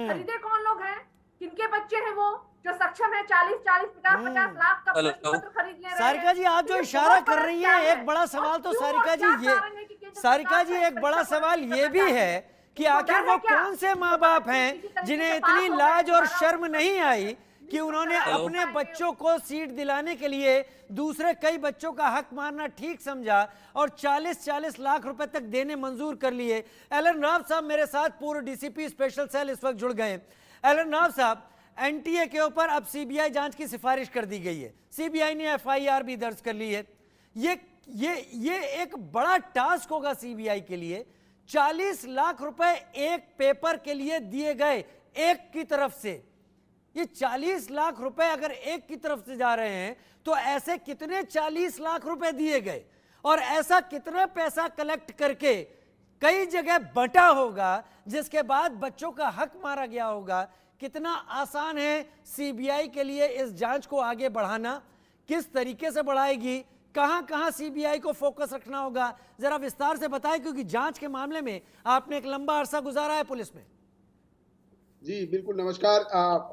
खरीदे कौन लोग हैं, किनके बच्चे हैं वो जो सक्षम है 40-50 लाख का प्रश्न पत्र खरीद ले रहे हैं। सारिका जी, आप जो इशारा कर रही हैं, एक बड़ा सवाल तो सारिका जी एक बड़ा सवाल ये भी है कि आखिर वो कौन से माँ बाप हैं जिन्हें इतनी लाज और शर्म नहीं आई कि उन्होंने अपने बच्चों को सीट दिलाने के लिए दूसरे कई बच्चों का हक मारना ठीक समझा और 40-40 लाख रुपए तक देने मंजूर कर लिए। एलन राव साहब मेरे साथ, पूर्व डीसीपी स्पेशल सेल, इस वक्त जुड़ गए। एलन राव साहब, एनटीए के ऊपर अब सीबीआई जांच की सिफारिश कर दी गई है, सीबीआई ने एफआईआर भी दर्ज कर ली है। ये एक बड़ा टास्क होगा सीबीआई के लिए। 40 लाख रुपए एक पेपर के लिए दिए गए एक की तरफ से। ये 40 लाख रुपए अगर एक की तरफ से जा रहे हैं तो ऐसे कितने 40 लाख रुपए दिए गए और ऐसा कितना पैसा कलेक्ट करके कई जगह बंटा होगा जिसके बाद बच्चों का हक मारा गया होगा। कितना आसान है सीबीआई के लिए इस जांच को आगे बढ़ाना, किस तरीके से बढ़ाएगी, कहां कहां सीबीआई को फोकस रखना होगा, जरा विस्तार से बताएं, क्योंकि जांच के मामले में आपने एक लंबा अरसा गुजारा है पुलिस में। जी बिल्कुल, नमस्कार।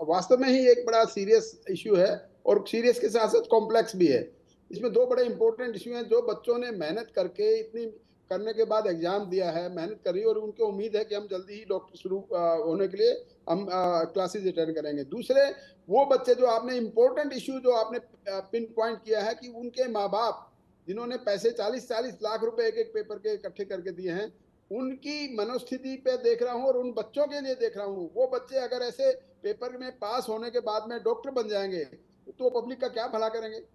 वास्तव में ही एक बड़ा सीरियस इश्यू है और सीरियस के साथ साथ कॉम्प्लेक्स भी है। इसमें 2 बड़े इंपॉर्टेंट इश्यू हैं। जो बच्चों ने मेहनत करके इतनी करने के बाद एग्जाम दिया है, मेहनत करी और उनको उम्मीद है कि हम जल्दी ही डॉक्टर शुरू होने के लिए हम क्लासेस अटेंड करेंगे। दूसरे वो बच्चे जो आपने इंपॉर्टेंट इश्यू जो आपने पिन पॉइंट किया है कि उनके माँ बाप जिन्होंने पैसे 40-40 लाख रुपए एक पेपर के इकट्ठे करके दिए हैं, उनकी मनोस्थिति पे देख रहा हूँ और उन बच्चों के लिए देख रहा हूँ। वो बच्चे अगर ऐसे पेपर में पास होने के बाद में डॉक्टर बन जाएंगे तो पब्लिक का क्या भला करेंगे।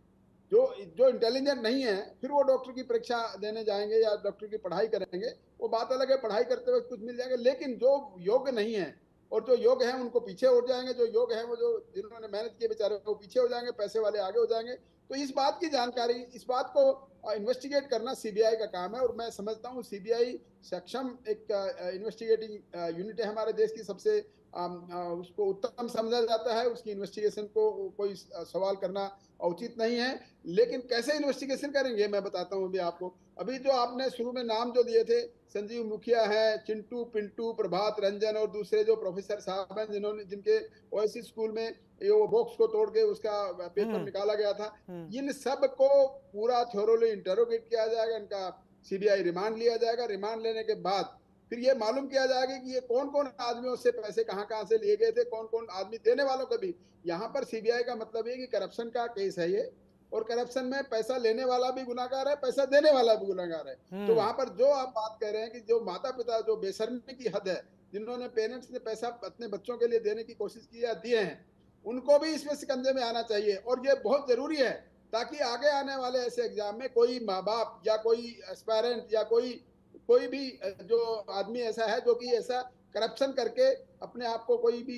जो इंटेलिजेंट नहीं है फिर वो डॉक्टर की परीक्षा देने जाएंगे या डॉक्टर की पढ़ाई करेंगे, वो बात अलग है, पढ़ाई करते वक्त कुछ मिल जाएंगे। लेकिन जो योग्य नहीं है और जो योग्य है उनको पीछे हो जाएंगे, जो योग्य है वो जो जिन्होंने मेहनत की बेचारे वो पीछे हो जाएंगे, पैसे वाले आगे हो जाएंगे। तो इस बात की जानकारी, इस बात को इन्वेस्टिगेट करना सीबीआई का काम है और मैं समझता हूँ सीबीआई सक्षम एक इन्वेस्टिगेटिंग यूनिट है हमारे देश की। सबसे उसको उत्तम समझा जाता है, उसकी इन्वेस्टिगेशन को कोई सवाल करना उचित नहीं है। लेकिन कैसे इन्वेस्टिगेशन करेंगे मैं बताता हूँ अभी आपको। अभी जो आपने शुरू में नाम जो दिए थे, संजीव मुखिया है, चिंटू, पिंटू, प्रभात रंजन और दूसरे जो प्रोफेसर साहब हैं जिनके ओएसी स्कूल में ये वो बॉक्स को तोड़ के उसका पेपर निकाला गया था, इन सब को पूरा थोरोली इंटरोगेट किया जाएगा, इनका सीबीआई रिमांड लिया जाएगा। रिमांड लेने के बाद फिर ये मालूम किया जाएगा कि ये कौन कौन आदमियों से पैसे कहां से लिए गए थे, कौन कौन आदमी देने वालों का भी। यहाँ पर सीबीआई का मतलब है कि करप्शन का केस है ये, और करप्शन में पैसा लेने वाला भी गुनाहगार है, पैसा देने वाला भी गुनाहगार है। तो वहां पर जो आप बात कह रहे हैं कि जो माता पिता जो बेशर्मी की हद है, जिन्होंने पेरेंट्स ने पैसा अपने बच्चों के लिए देने की कोशिश की या दिए हैं, उनको भी इसमें शिकंजे में आना चाहिए। और ये बहुत जरूरी है ताकि आगे आने वाले ऐसे एग्जाम में कोई माँ बाप या कोई एस्पायरेंट या कोई भी जो आदमी ऐसा है जो कि ऐसा करप्शन करके अपने आप को कोई भी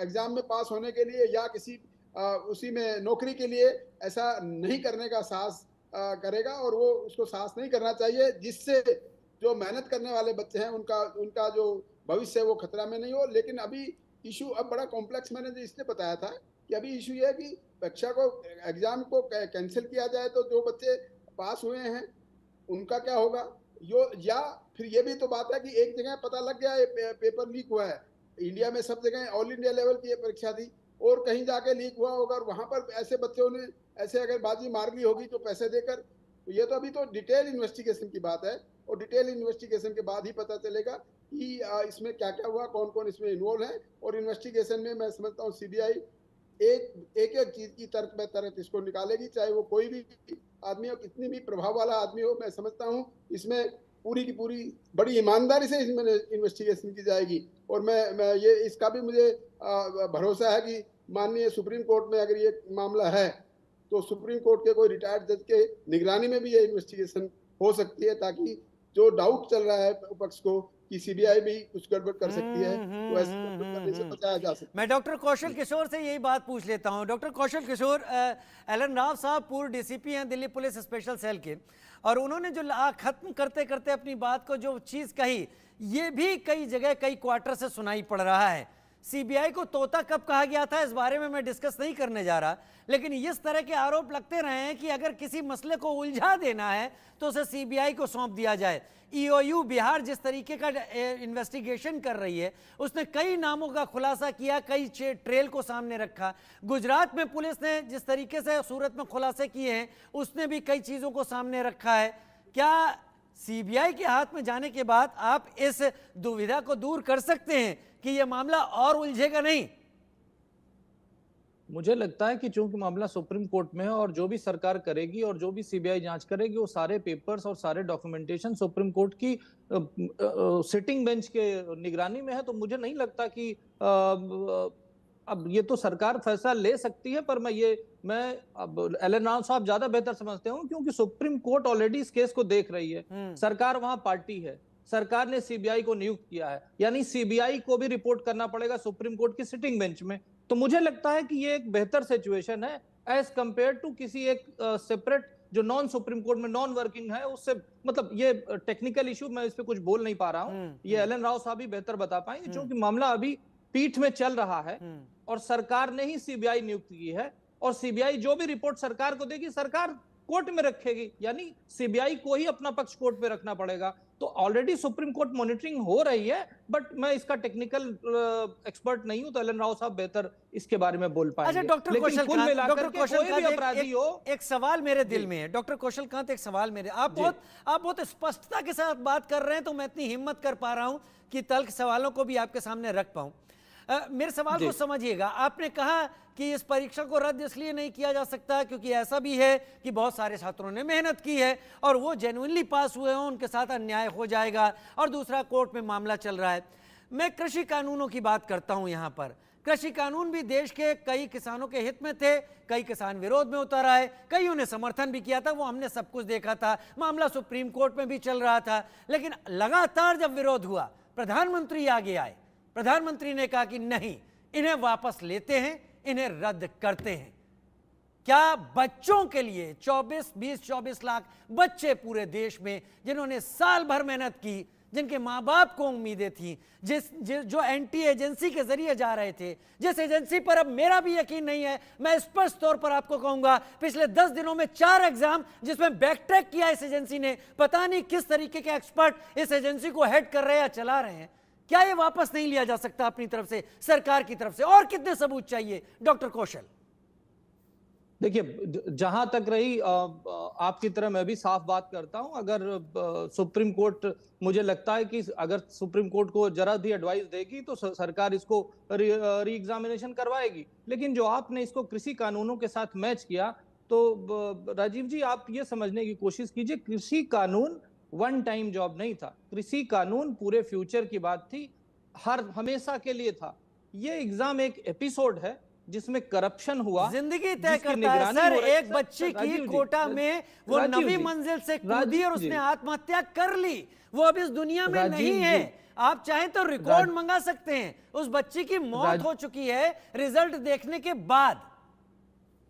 एग्जाम में पास होने के लिए या किसी उसी में नौकरी के लिए ऐसा नहीं करने का साहस करेगा, और वो उसको साहस नहीं करना चाहिए, जिससे जो मेहनत करने वाले बच्चे हैं उनका जो भविष्य है वो खतरा में नहीं हो। लेकिन अभी इशू अब बड़ा कॉम्प्लेक्स, मैंने जो इसलिए बताया था कि अभी इशू ये है कि परीक्षा को एग्जाम को कैंसिल किया जाए तो जो बच्चे पास हुए हैं उनका क्या होगा, या फिर ये भी तो बात है कि एक जगह पता लग गया पेपर लीक हुआ है, इंडिया में सब जगह ऑल इंडिया लेवल की ये परीक्षा थी और कहीं जाके लीक हुआ होगा और वहां पर ऐसे बच्चों ने ऐसे अगर बाजी मार ली होगी तो पैसे देकर, तो ये तो अभी तो डिटेल इन्वेस्टिगेशन की बात है और डिटेल इन्वेस्टिगेशन के बाद ही पता चलेगा कि इसमें क्या क्या हुआ, कौन कौन इसमें इन्वॉल्व है। और इन्वेस्टिगेशन में मैं समझता हूँ सीबीआई एक चीज की तरफ इसको निकालेगी, चाहे वो कोई भी आदमी हो, कितनी भी प्रभाव वाला आदमी हो, मैं समझता हूँ इसमें पूरी की पूरी बड़ी ईमानदारी से इसमें इन्वेस्टिगेशन की जाएगी। और मैं ये इसका भी मुझे भरोसा है कि माननीय सुप्रीम कोर्ट में अगर ये मामला है तो सुप्रीम कोर्ट के कोई रिटायर्ड जज के निगरानी में भी ये इन्वेस्टिगेशन हो सकती है, ताकि जो डाउट चल रहा है पक्ष को कि सीबीआई भी कुछ गड़बड़ कर सकती है, तो ऐसे गड़बड़ करने से बचाया जा सकता है। मैं डॉक्टर कौशल किशोर से यही बात पूछ लेता हूं। डॉक्टर कौशल किशोर, एलन राव साहब पूर्व डीसीपी हैं दिल्ली पुलिस स्पेशल सेल के, और उन्होंने जो खत्म करते करते अपनी बात को जो चीज कही, ये भी कई जगह कई क्वार्टर से सुनाई पड़ रहा है। सीबीआई को तोता कब कहा गया था इस बारे में मैं डिस्कस नहीं करने जा रहा, लेकिन इस तरह के आरोप लगते रहे हैं कि अगर किसी मसले को उलझा देना है तो उसे सीबीआई को सौंप दिया जाए। ईओयू बिहार जिस तरीके का इन्वेस्टिगेशन कर रही है, उसने कई नामों का खुलासा किया, कई ट्रेल को सामने रखा। गुजरात में पुलिस ने जिस तरीके से सूरत में खुलासे किए हैं, उसने भी कई चीज़ों को सामने रखा है। क्या सीबीआई के हाथ में जाने के बाद आप इस दुविधा को दूर कर सकते हैं कि यह मामला और उलझेगा नहीं? मुझे लगता है कि चूंकि मामला सुप्रीम कोर्ट में है और जो भी सरकार करेगी और जो भी सीबीआई जांच करेगी, वो सारे पेपर्स और सारे डॉक्यूमेंटेशन सुप्रीम कोर्ट की सिटिंग बेंच के निगरानी में है, तो मुझे नहीं लगता कि अब ये तो सरकार फैसला ले सकती है। पर मैं अब एलन राव साहब ज्यादा बेहतर समझते हूँ, क्योंकि सुप्रीम कोर्ट ऑलरेडी इस केस को देख रही है, सरकार वहां पार्टी है, सरकार ने सीबीआई को नियुक्त किया है, यानी सीबीआई को भी रिपोर्ट करना पड़ेगा सुप्रीम कोर्ट की सिटिंग बेंच में। तो मुझे लगता है कि ये एक बेहतर सिचुएशन है एज कंपेयर टू किसी एक सेपरेट जो नॉन सुप्रीम कोर्ट में नॉन वर्किंग है उससे। मतलब ये टेक्निकल इशू, मैं इस पे कुछ बोल नहीं पा रहा हूँ, ये एलन राव साहब भी बेहतर बता पाएंगे, क्योंकि मामला अभी पीठ में चल रहा है और सरकार ने ही सीबीआई नियुक्त की है, और सीबीआई जो भी रिपोर्ट सरकार को देगी सरकार कोर्ट में रखेगी, यानी सीबीआई को ही अपना पक्ष कोर्ट में रखना पड़ेगा। तो ऑलरेडी सुप्रीम कोर्ट मॉनिटरिंग हो रही है, बट मैं इसका टेक्निकल एक्सपर्ट नहीं हूं, तो एलन राव साहब बेहतर इसके बारे में बोल पाएंगे। अच्छा डॉक्टर कौशल कांत, एक सवाल मेरे दिल में है। डॉक्टर कौशल कांत, एक सवाल मेरे, आप बहुत स्पष्टता के साथ बात कर रहे हैं, तो मैं इतनी हिम्मत कर पा रहा हूं कि तल्ख सवालों को भी आपके सामने रख पाऊं। मेरे सवाल को समझिएगा। आपने कहा कि इस परीक्षा को रद्द इसलिए नहीं किया जा सकता क्योंकि ऐसा भी है कि बहुत सारे छात्रों ने मेहनत की है और वो जेन्युइनली पास हुए हैं, उनके साथ अन्याय हो जाएगा, और दूसरा कोर्ट में मामला चल रहा है। मैं कृषि कानूनों की बात करता हूं। यहाँ पर कृषि कानून भी देश के कई किसानों के हित में थे, कई किसान विरोध में उतर आए, कईयों ने समर्थन भी किया था, वो हमने सब कुछ देखा था, मामला सुप्रीम कोर्ट में भी चल रहा था। लेकिन लगातार जब विरोध हुआ, प्रधानमंत्री आगे आए, प्रधानमंत्री ने कहा कि नहीं, इन्हें वापस लेते हैं, इन्हें रद्द करते हैं। क्या बच्चों के लिए 24 लाख बच्चे पूरे देश में जिन्होंने साल भर मेहनत की, जिनके माँ बाप को उम्मीदें थी, जो एंटी एजेंसी के जरिए जा रहे थे, जिस एजेंसी पर अब मेरा भी यकीन नहीं है, मैं स्पष्ट तौर पर आपको कहूंगा, पिछले 10 दिनों में 4 एग्जाम जिसमें बैकट्रैक किया इस एजेंसी ने, पता नहीं किस तरीके के एक्सपर्ट इस एजेंसी को हेड कर रहे हैं या चला रहे हैं। क्या ये वापस नहीं लिया जा सकता अपनी तरफ से, सरकार की तरफ से? और कितने सबूत चाहिए डॉक्टर कौशल? देखिए, जहां तक रही आपकी तरह मैं भी साफ बात करता हूं। अगर सुप्रीम कोर्ट, मुझे लगता है कि अगर सुप्रीम कोर्ट को जरा भी एडवाइस देगी तो सरकार इसको री एग्जामिनेशन करवाएगी। लेकिन जो आपने इसको कृषि कानूनों के साथ मैच किया, तो राजीव जी आप ये समझने की कोशिश कीजिए, कृषि कानून वन टाइम जॉब नहीं था, कृषि कानून पूरे फ्यूचर की बात थी, हमेशा के लिए था। ये एग्जाम एक एपिसोड है जिसमें करप्शन हुआ, जिंदगी तय करता है सर। एक बच्ची की कोटा में वो 9वीं मंजिल से कूदी और उसने आत्महत्या कर ली, वो अब इस दुनिया में नहीं है। आप चाहें तो रिकॉर्ड मंगा सकते हैं, उस बच्ची की मौत हो चुकी है रिजल्ट देखने के बाद।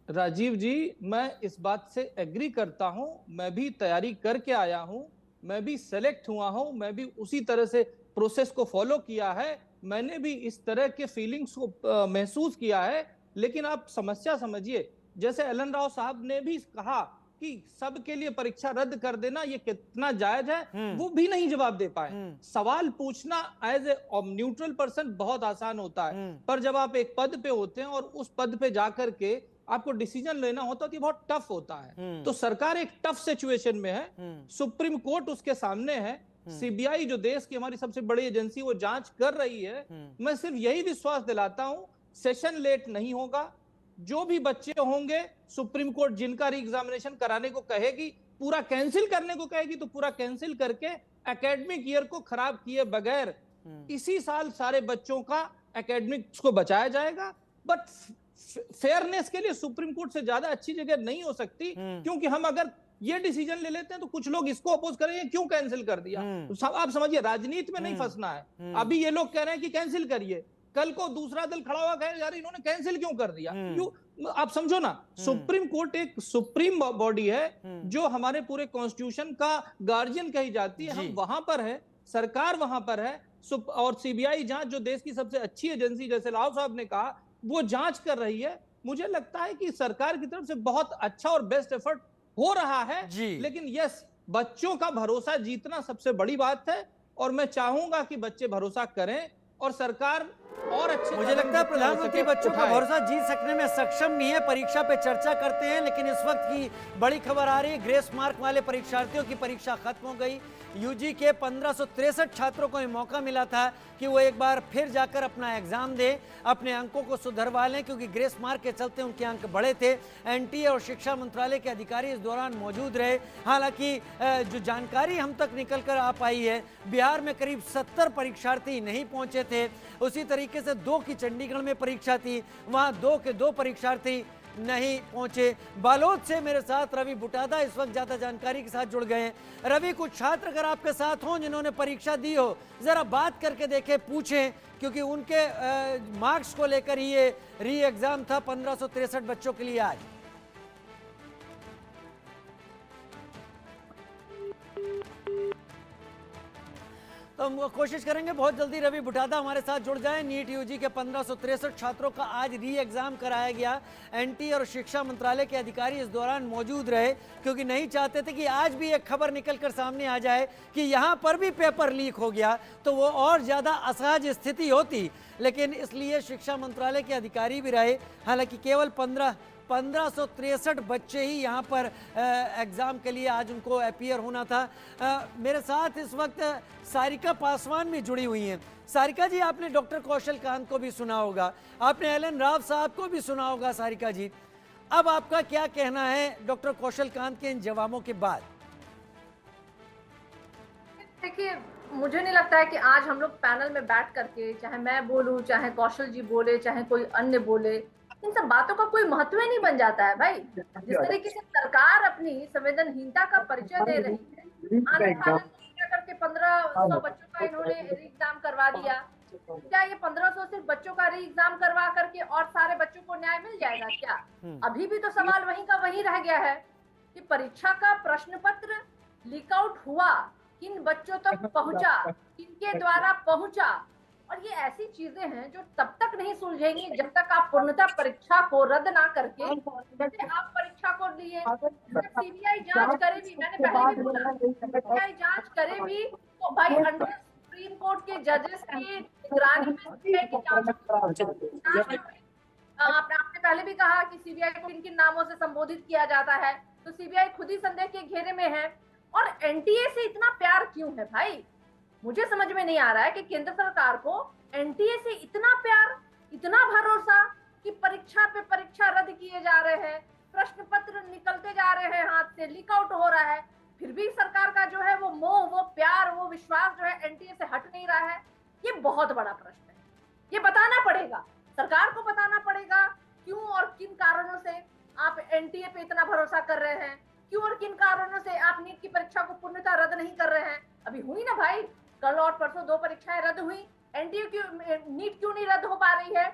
राजीव जी, मैं इस बात से एग्री करता हूं, मैं भी तैयारी करके आया हूं, मैं भी सेलेक्ट हुआ हूं, मैं भी उसी तरह से प्रोसेस को फॉलो किया है, मैंने भी इस तरह के फीलिंग्स को महसूस किया है। लेकिन आप समस्या समझिए, जैसे एलन राव साहब ने भी कहा कि सबके लिए परीक्षा रद्द कर देना ये कितना जायज है, वो भी नहीं जवाब दे पाए। सवाल पूछना एज ए न्यूट्रल पर्सन बहुत आसान होता है, पर जब आप एक पद पे होते हैं और उस पद पे जाकर के आपको डिसीजन लेना होता है तो ये बहुत टफ होता है। तो सरकार एक टफ सिचुएशन में है, सुप्रीम कोर्ट उसके सामने है, सीबीआई जो देश की हमारी सबसे बड़ी एजेंसी वो जांच कर रही है। मैं सिर्फ यही विश्वास दिलाता हूं, सेशन लेट नहीं होगा, जो भी बच्चे होंगे सुप्रीम कोर्ट जिनका री एग्जामिनेशन कराने को कहेगी, पूरा कैंसिल करने को कहेगी तो पूरा कैंसिल करके एकेडमिक ईयर को खराब किए बगैर इसी साल सारे बच्चों का एकेडमिक्स को बचाया जाएगा। बट फेयरनेस के लिए सुप्रीम कोर्ट से ज्यादा अच्छी जगह नहीं हो सकती, क्योंकि हम अगर ये डिसीजन ले लेते हैं तो कुछ लोग इसको अपोज करेंगे क्यों कैंसिल कर दिया। तो आप समझिए, राजनीति में नहीं फंसना है। अभी ये लोग कह रहे हैं कि कैंसिल करिए, कल को दूसरा दल खड़ा हुआ कहे यार इन्होंने कैंसिल क्यों कर दिया। क्यों, आप समझो ना, सुप्रीम कोर्ट एक सुप्रीम बॉडी है जो हमारे पूरे कॉन्स्टिट्यूशन का गार्जियन कही जाती है। हम वहां पर है, सरकार वहां पर है, और सीबीआई जांच जो देश की सबसे अच्छी एजेंसी, जैसे राव साहब ने कहा, वो जांच कर रही है। मुझे लगता है कि सरकार की तरफ से बहुत अच्छा और बेस्ट एफर्ट हो रहा है। लेकिन यस, बच्चों का भरोसा जीतना सबसे बड़ी बात है, और मैं चाहूंगा कि बच्चे भरोसा करें और सरकार और अच्छे। मुझे लगता है प्रधानमंत्री बच्चों का भरोसा जीत सकने में सक्षम नहीं है। परीक्षा पे चर्चा करते हैं, लेकिन इस वक्त की बड़ी खबर आ रही है, ग्रेस मार्क वाले परीक्षार्थियों की परीक्षा खत्म हो गई। यूजी के 1563 छात्रों को मौका मिला था कि वो एक बार फिर जाकर अपना एग्जाम दे, अपने अंकों को सुधरवा लें, क्योंकि ग्रेस मार्क के चलते उनके अंक बढ़े थे। एनटीए और शिक्षा मंत्रालय के अधिकारी इस दौरान मौजूद रहे। हालांकि जो जानकारी हम तक निकल कर आ पाई है, बिहार में करीब 70 परीक्षार्थी नहीं पहुंचे थे। उसी तरीके से 2 की चंडीगढ़ में परीक्षा थी, वहां 2 के 2 परीक्षार्थी नहीं पहुंचे। बालोद से मेरे साथ रवि बुटादा इस वक्त ज्यादा जानकारी के साथ जुड़ गए हैं। रवि, कुछ छात्र अगर आपके साथ हों जिन्होंने परीक्षा दी हो, जरा बात करके देखें, पूछें, क्योंकि उनके मार्क्स को लेकर ही ये री एग्जाम था 1563 बच्चों के लिए आज। तो हम कोशिश करेंगे बहुत जल्दी रवि बुटादा हमारे साथ जुड़ जाएं। नीट यूजी के 1563 छात्रों का आज री एग्जाम कराया गया। एनटीए और शिक्षा मंत्रालय के अधिकारी इस दौरान मौजूद रहे, क्योंकि नहीं चाहते थे कि आज भी एक खबर निकलकर सामने आ जाए कि यहाँ पर भी पेपर लीक हो गया, तो वो और ज़्यादा असहज स्थिति होती। लेकिन इसलिए शिक्षा मंत्रालय के अधिकारी भी रहे। हालांकि केवल 1563 बच्चे ही यहाँ पर एग्ज़ाम के लिए आज उनको अपीयर होना था। मेरे साथ इस वक्त सारिका पासवान भी जुड़ी हुई हैं। सारिका जी, आपने डॉक्टर कौशल कांत को भी सुना होगा, आपने एलन राव साहब को भी सुना होगा। सारिका जी, अब आपका क्या कहना है डॉक्टर कौशल कांत के इन जवाबों के बाद? देखिए, मुझे नहीं लगता है कि आज हम लोग पैनल में बैठ करके, चाहे मैं बोलूं, चाहे कौशल जी बोले, चाहे कोई अन्य बोले, इन सब बातों का कोई महत्व ही नहीं बन जाता है भाई। जिस तरीके से सरकार अपनी संवेदनहीनता का परिचय दे रही है, करके 1500 बच्चों का इन्होंने री एग्जाम करवा दिया। क्या ये 1500 सिर्फ बच्चों का री एग्जाम करवा करके और सारे बच्चों को न्याय मिल जाएगा क्या? अभी भी तो सवाल वहीं का वहीं रह गया है कि परीक्षा का प्रश्न पत्र लीक आउट हुआ, किन बच्चों तक पहुंचा, किनके द्वारा पहुंचा, और ये ऐसी चीजें हैं जो तब तक नहीं सुलझेंगी जब तक आप पूर्णतः परीक्षा को रद्द ना करके आप परीक्षा को लिए सीबीआई जांच करे भी। मैंने पहले भी बोला, सीबीआई जांच करे भी तो भाई अंडर सुप्रीम कोर्ट के जजेस की निगरानी में आपने पहले भी कहा कि सीबीआई को किन किन नामों से संबोधित किया जाता है, तो सीबीआई खुद ही संदेह के घेरे में है। और एनटीए से इतना प्यार क्यों है भाई? मुझे समझ में नहीं आ रहा है कि केंद्र सरकार को एनटीए से इतना प्यार, इतना भरोसा कि परीक्षा पे परीक्षा रद्द किए जा रहे हैं, प्रश्न पत्र निकलते जा रहे हैं हाथ से, लीक आउट हो रहा है, फिर भी सरकार का जो है वो मोह, वो प्यार, वो विश्वास जो है एनटीए से हट नहीं रहा है। ये बहुत बड़ा प्रश्न है। ये बताना पड़ेगा, सरकार को बताना पड़ेगा क्यों और किन कारणों से आप एनटीए पे इतना भरोसा कर रहे हैं, क्यों और किन कारणों से आप नीट की परीक्षा को पूर्णतः रद्द नहीं कर रहे हैं। अभी हुई ना भाई, कल और परसों 2 परीक्षाएं रद्द हुई, एनटीए क्यों, नीट क्यों नहीं रद्द हो पा रही है?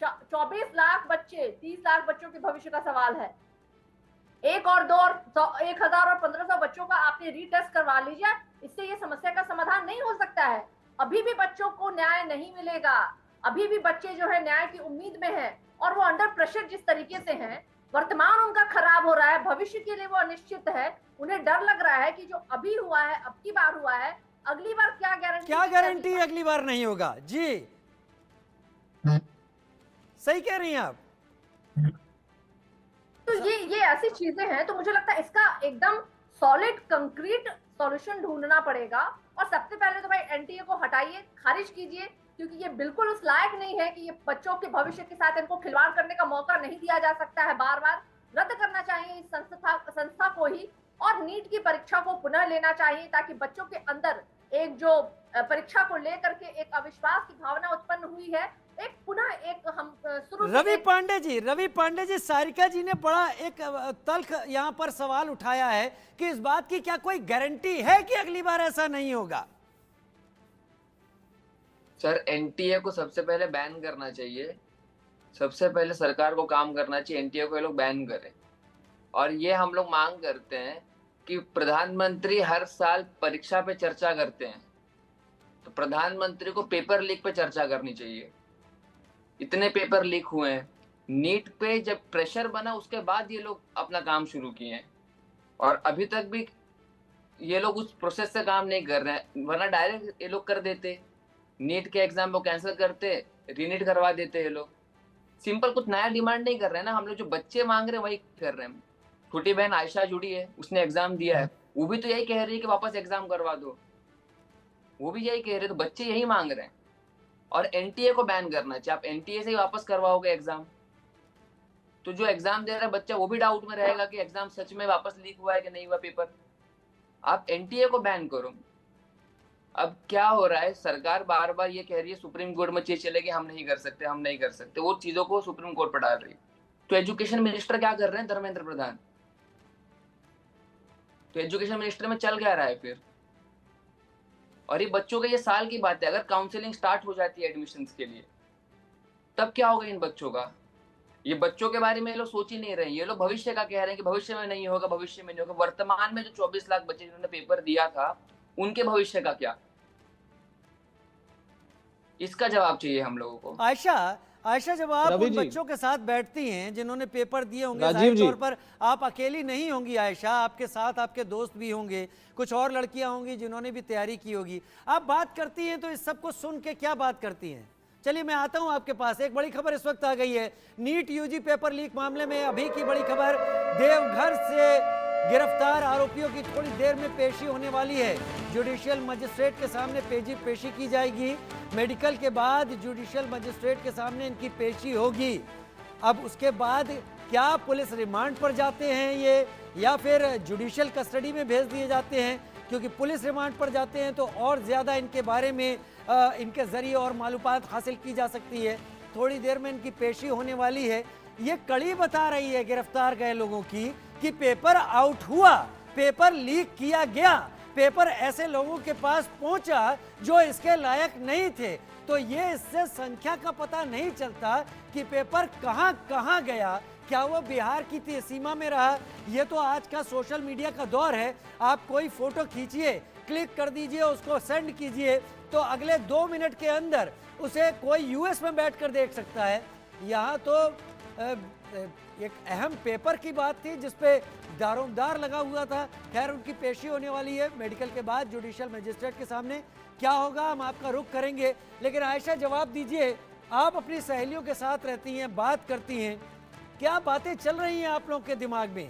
24 लाख बच्चे, 30 लाख बच्चों के भविष्य का सवाल है। 1 और 2 और 1000 और 1500 बच्चों का आपने रीटेस्ट करवा लीजिए, इससे ये समस्या का समाधान नहीं हो सकता है। अभी भी बच्चों को न्याय नहीं मिलेगा, अभी भी बच्चे जो है न्याय की उम्मीद में है, और वो अंडर प्रेशर जिस तरीके से हैं, वर्तमान उनका खराब हो रहा है, भविष्य के लिए वो अनिश्चित है। उन्हें डर लग रहा है कि जो अभी हुआ है, अब की बार हुआ है, अगली बार क्या गारंटी अगली बार नहीं होगा। जी सही कह रही हैं आप। तो ये ऐसी चीजें हैं, तो मुझे लगता है इसका एकदम सॉलिड कंक्रीट सॉल्यूशन ढूंढना पड़ेगा। और सबसे पहले तो भाई एनटीए को हटाइए, खारिज कीजिए, क्योंकि ये बिल्कुल उस लायक नहीं है कि ये बच्चों के भविष्य के साथ इनको खिलवाड़ करने का मौका नहीं दिया जा सकता है। बार बार रद्द करना चाहिए इस संस्था को ही, और नीट की परीक्षा को पुनः लेना चाहिए, ताकि बच्चों के अंदर एक जो परीक्षा को लेकर के एक अविश्वास की भावना उत्पन्न हुई है, एक पुनः एक हम शुरू रवि पांडे जी, सारिका जी ने बड़ा एक तल्ख यहाँ पर सवाल उठाया है कि इस बात की क्या कोई गारंटी है कि अगली बार ऐसा नहीं होगा? सर, एनटीए को सबसे पहले बैन करना चाहिए। सबसे पहले सरकार को काम करना चाहिए, एनटीए को ये लोग बैन करें। और ये हम लोग मांग करते हैं कि प्रधानमंत्री हर साल परीक्षा पे चर्चा करते हैं, तो प्रधानमंत्री को पेपर लीक पे चर्चा करनी चाहिए। इतने पेपर लीक हुए हैं, नीट पे जब प्रेशर बना उसके बाद ये लोग अपना काम शुरू किए हैं, और अभी तक भी ये लोग उस प्रोसेस से काम नहीं कर रहे हैं, वरना डायरेक्ट ये लोग कर देते, नीट के एग्जाम को कैंसिल करते, रीनीट करवा देते ये लोग। सिंपल कुछ नया डिमांड नहीं कर रहे हैं ना, हम लोग जो बच्चे मांग रहे हैं वही कर रहे हैं। छोटी बहन आयशा जुड़ी है, उसने एग्जाम दिया है, वो भी तो यही कह रही है कि वापस एग्जाम करवा दो, वो भी यही कह रहे, तो बच्चे यही मांग रहे हैं। और एनटीए को बैन करना चाहिए। आप एनटीए से ही वापस करवाओगे एग्जाम, तो जो एग्जाम दे रहा है बच्चा वो भी डाउट में रहेगा कि एग्जाम सच में वापस लीक हुआ है कि नहीं हुआ पेपर। आप एनटीए को बैन करो। अब क्या हो रहा है, सरकार बार बार ये कह रही है सुप्रीम कोर्ट में चीज चलेगी, हम नहीं कर सकते, हम नहीं कर सकते, वो चीजों को सुप्रीम कोर्ट पर डाल रही है। तो एजुकेशन मिनिस्टर क्या कर रहे हैं, धर्मेंद्र प्रधान? तो एजुकेशन मिनिस्टर में चल क्या रहा है फिर? और ये बच्चों का ये साल की बात है, अगर काउंसलिंग स्टार्ट हो जाती है एडमिशंस के लिए, तब क्या होगा इन बच्चों का? ये बच्चों के बारे में ये लोग सोच ही नहीं रहे, ये लोग भविष्य का कह रहे हैं कि भविष्य में नहीं होगा, भविष्य में नहीं होगा। वर्तमान में जो 24 लाख बच्चे जिन्होंने पेपर दिया था, उनके भविष्य का क्या? इसका जवाब चाहिए हम लोगों को। आयशा, जब आप उन बच्चों के साथ बैठती हैं जिन्होंने पेपर दिए होंगे, जाहिर तौर पर आप अकेली नहीं होंगी आयशा, आपके साथ आपके दोस्त भी होंगे, कुछ और लड़कियां होंगी जिन्होंने भी तैयारी की होगी। आप बात करती हैं तो इस सब को सुन के क्या बात करती हैं? चलिए मैं आता हूं आपके पास। एक बड़ी खबर इस वक्त आ गई है, नीट यूजी पेपर लीक मामले में अभी की बड़ी खबर, देवघर से गिरफ्तार आरोपियों की थोड़ी देर में पेशी होने वाली है। जुडिशियल मजिस्ट्रेट के सामने पेशी की जाएगी। मेडिकल के बाद जुडिशियल मजिस्ट्रेट के सामने इनकी पेशी होगी। अब उसके बाद क्या पुलिस रिमांड पर जाते हैं ये, या फिर जुडिशियल कस्टडी में भेज दिए जाते हैं? क्योंकि पुलिस रिमांड पर जाते हैं तो और ज़्यादा इनके बारे में इनके ज़रिए और मालूमात हासिल की जा सकती है। थोड़ी देर में इनकी पेशी होने वाली है। ये कड़ी बता रही है गिरफ्तार गए लोगों की कि पेपर आउट हुआ, पेपर लीक किया गया, पेपर ऐसे लोगों के पास पहुंचा जो इसके लायक नहीं थे। तो ये इससे संख्या का पता नहीं चलता कि पेपर कहां कहां गया, क्या वो बिहार की सीमा में रहा। ये तो आज का सोशल मीडिया का दौर है, आप कोई फोटो खींचिए, क्लिक कर दीजिए, उसको सेंड कीजिए, तो अगले 2 मिनट के अंदर उसे कोई यूएस में बैठकर देख सकता है। यहाँ तो एक अहम पेपर की बात थी जिसपे दारोमदार लगा हुआ था। खैर उनकी पेशी होने वाली है मेडिकल के बाद जुडिशियल मजिस्ट्रेट के सामने। क्या होगा हम आपका रुख करेंगे, लेकिन आयशा जवाब दीजिए, आप अपनी सहेलियों के साथ रहती हैं, बात करती हैं, क्या बातें चल रही हैं आप लोगों के दिमाग में?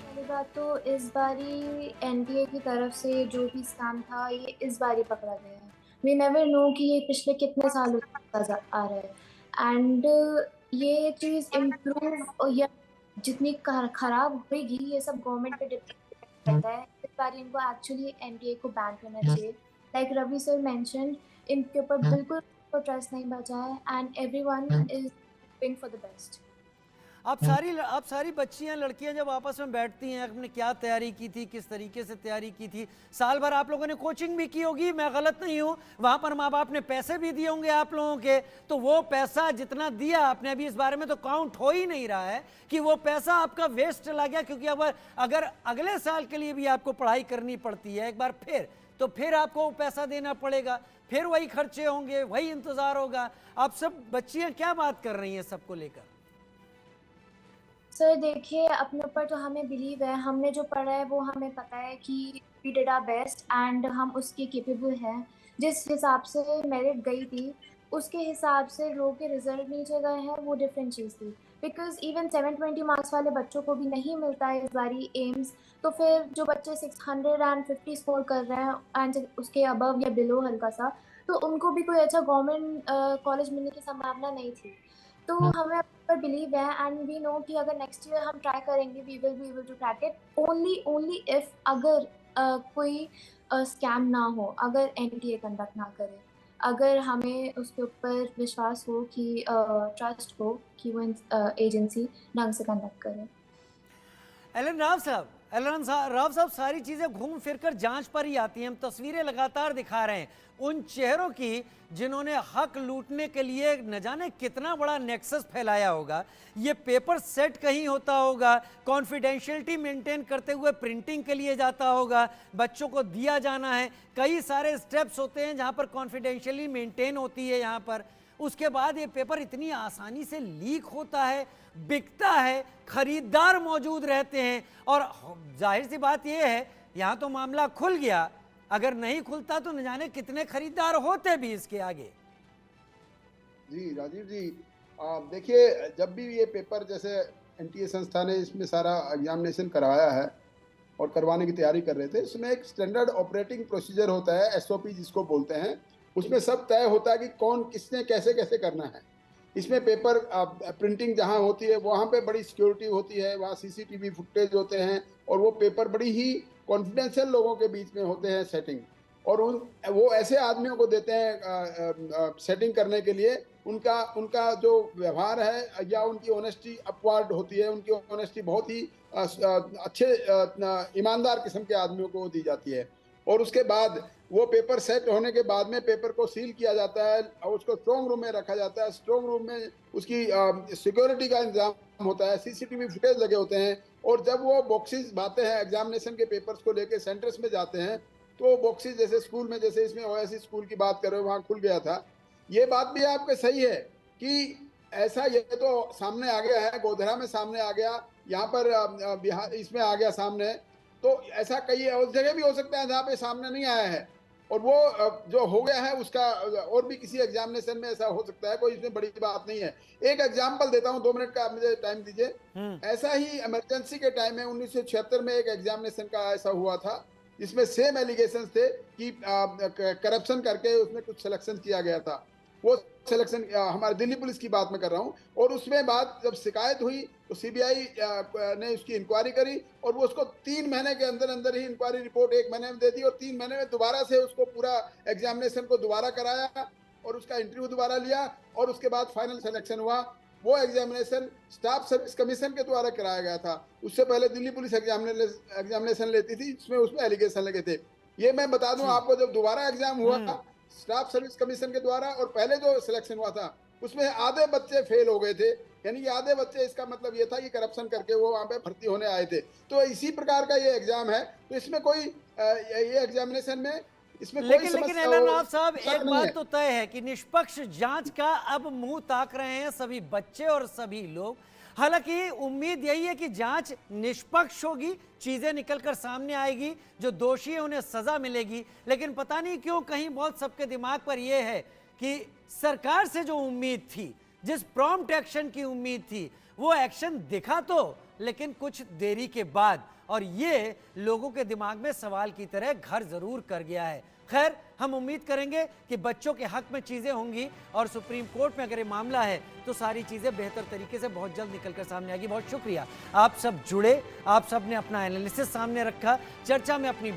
पहली बात तो इस बारी एनटीए की तरफ से जो भी स्कैम था ये इस बारी पकड़ा गया है। वी नेवर नो कि ये पिछले कितने सालों से आ रहा है, एंड ये चीज़ इम्प्रूव या जितनी खराब होगी ये सब गवर्नमेंट पे डिपेंड करता है। इस बार इनको एक्चुअली एनटीए को बैन करना चाहिए। लाइक रवि सर मेंशन्ड, इनके ऊपर बिल्कुल ट्रस्ट नहीं बचा है, and everyone is hoping for the best. आप सारी बच्चियां लड़कियां जब आपस में बैठती हैं, आपने क्या तैयारी की थी, किस तरीके से तैयारी की थी? साल भर आप लोगों ने कोचिंग भी की होगी, मैं गलत नहीं हूं? वहां पर माँ बाप ने पैसे भी दिए होंगे आप लोगों के, तो वो पैसा जितना दिया आपने, अभी इस बारे में तो काउंट हो ही नहीं रहा है कि वो पैसा आपका वेस्ट चला गया। क्योंकि अगर अगले साल के लिए भी आपको पढ़ाई करनी पड़ती है एक बार तो फिर आपको पैसा देना पड़ेगा, फिर वही खर्चे होंगे, वही इंतजार होगा। आप सब बच्चियां क्या बात कर रही हैं सबको लेकर? सर देखिए, अपने ऊपर तो हमें बिलीव है, हमने जो पढ़ा है वो हमें पता है कि we did our best and हम उसके केपेबल हैं। जिस हिसाब से मेरिट गई थी उसके हिसाब से लो के रिजल्ट नीचे गए हैं, वो डिफरेंट चीज़ थी। बिकॉज इवन 720 मार्क्स वाले बच्चों को भी नहीं मिलता है इस बारी एम्स, तो फिर जो बच्चे 650 स्कोर कर रहे हैं एंड उसके अबव या बिलो हल्का सा, तो उनको भी कोई अच्छा गवर्नमेंट कॉलेज मिलने की संभावना नहीं थी। तो हमें पर बिलीव है एंड वी नो कि अगर नेक्स्ट ईयर हम ट्राई करेंगे we will be able to crack it only if अगर कोई स्कैम ना हो, अगर एनटीए कंडक्ट ना करे, अगर हमें उसके ऊपर विश्वास हो कि ट्रस्ट हो कि वो एजेंसी ढंग से कंडक्ट करे। एलन राव साहब सारी चीजें घूम फिर कर जांच पर ही आती हैं। हम तस्वीरें लगातार दिखा रहे हैं उन चेहरों की जिन्होंने हक लूटने के लिए न जाने कितना बड़ा नेक्सस फैलाया होगा। ये पेपर सेट कहीं होता होगा, कॉन्फिडेंशियलिटी मेंटेन करते हुए प्रिंटिंग के लिए जाता होगा, बच्चों को दिया जाना है, कई सारे स्टेप्स होते हैं जहां पर कॉन्फिडेंशियली मेंटेन होती है। यहाँ पर उसके बाद ये पेपर इतनी आसानी से लीक होता है, बिकता है, खरीदार मौजूद रहते हैं। और जाहिर सी बात यह है यहाँ तो मामला खुल गया, अगर नहीं खुलता तो न जाने कितने खरीदार होते भी इसके आगे। जी राजीव जी, देखिए जब भी ये पेपर जैसे एनटीए संस्था ने इसमें सारा एग्जामिनेशन करवाया है और करवाने की तैयारी कर रहे थे, इसमें एक स्टैंडर्ड ऑपरेटिंग प्रोसीजर होता है, एसओपी जिसको बोलते हैं। उसमें सब तय होता है कि कौन किसने कैसे कैसे करना है। इसमें पेपर प्रिंटिंग जहाँ होती है वहाँ पे बड़ी सिक्योरिटी होती है, वहाँ सीसीटीवी फुटेज होते हैं और वो पेपर बड़ी ही कॉन्फिडेंशियल लोगों के बीच में होते हैं सेटिंग, और वो ऐसे आदमियों को देते हैं सेटिंग करने के लिए। उनका जो व्यवहार है या उनकी ऑनेस्टी अपवार्ड होती है, उनकी ऑनेस्टी बहुत ही अच्छे ईमानदार किस्म के आदमियों को दी जाती है। और उसके बाद वो पेपर सेट होने के बाद में पेपर को सील किया जाता है और उसको स्ट्रॉन्ग रूम में रखा जाता है। स्ट्रॉन्ग रूम में उसकी सिक्योरिटी का इंतजाम होता है, सीसीटीवी फुटेज लगे होते हैं। और जब वो बॉक्सेस आते हैं एग्जामिनेशन के पेपर्स को लेके सेंटर्स में जाते हैं, तो बॉक्सेस जैसे स्कूल में, जैसे इसमें ओएससी स्कूल की बात कर रहे हो, वहाँ खुल गया था। ये बात भी आपके सही है कि ऐसा ये तो सामने आ गया है, गोधरा में सामने आ गया, यहाँ पर बिहार इसमें आ गया सामने, तो ऐसा कई और जगह भी हो सकता है जहाँ पे सामने नहीं आया है। और वो जो हो गया है उसका और भी किसी एग्जामिनेशन में ऐसा हो सकता है, कोई इसमें बड़ी बात नहीं है। एक एग्जाम्पल देता हूँ, 2 मिनट का आप मुझे टाइम दीजिए। ऐसा ही इमरजेंसी के टाइम में 1976 में एक एग्जामिनेशन का ऐसा हुआ था जिसमें सेम एलिगेशन थे कि करप्शन करके उसमें कुछ सिलेक्शन किया गया था। वो सिलेक्शन हमारे दिल्ली पुलिस की बात में कर रहा हूँ। और उसमें बाद जब शिकायत हुई तो सीबीआई ने उसकी इंक्वायरी करी और वो उसको 3 महीने के अंदर अंदर ही इंक्वायरी रिपोर्ट 1 महीने में दे दी और 3 महीने में दोबारा से उसको पूरा एग्जामिनेशन को दोबारा कराया और उसका इंटरव्यू दोबारा लिया और उसके बाद फाइनल सिलेक्शन हुआ। वो एग्जामिनेशन स्टाफ सर्विस कमीशन के द्वारा कराया गया था। उससे पहले दिल्ली पुलिस एग्जामिनेशन लेती थी, उसमें एलिगेशन लगे थे। ये मैं बता दूं आपको, जब दोबारा एग्जाम हुआ स्टाफ सर्विस कमीशन के द्वारा और पहले जो सिलेक्शन हुआ था उसमें आधे बच्चे फेल हो गए थे, यानी कि आधे बच्चे, इसका मतलब ये था कि करप्शन करके वो वहाँ पे भर्ती होने आए थे। तो इसी प्रकार का ये एग्जाम है, तो इसमें कोई ये एग्जामिनेशन में इसमें लेकिन एलन राव साहब, एक बात तो तय है कि निष्पक्ष जांच का अब मुंह ताक रहे हैं सभी बच्चे और सभी लोग। हालांकि उम्मीद यही है कि जांच निष्पक्ष होगी, चीजें निकलकर सामने आएगी, जो दोषी है उन्हें सजा मिलेगी। लेकिन पता नहीं क्यों कहीं बहुत सबके दिमाग पर यह है कि सरकार से जो उम्मीद थी, जिस प्रॉम्प्ट एक्शन की उम्मीद थी, वो एक्शन दिखा तो लेकिन कुछ देरी के बाद, और ये लोगों के दिमाग में सवाल की तरह घर जरूर कर गया है। खैर, हम उम्मीद करेंगे कि बच्चों के हक में चीजें होंगी और सुप्रीम कोर्ट में अगर ये मामला है तो सारी चीजें बेहतर तरीके से बहुत जल्द निकलकर सामने आएगी। बहुत शुक्रिया, आप सब जुड़े, आप सब ने अपना एनालिसिस सामने रखा, चर्चा में अपनी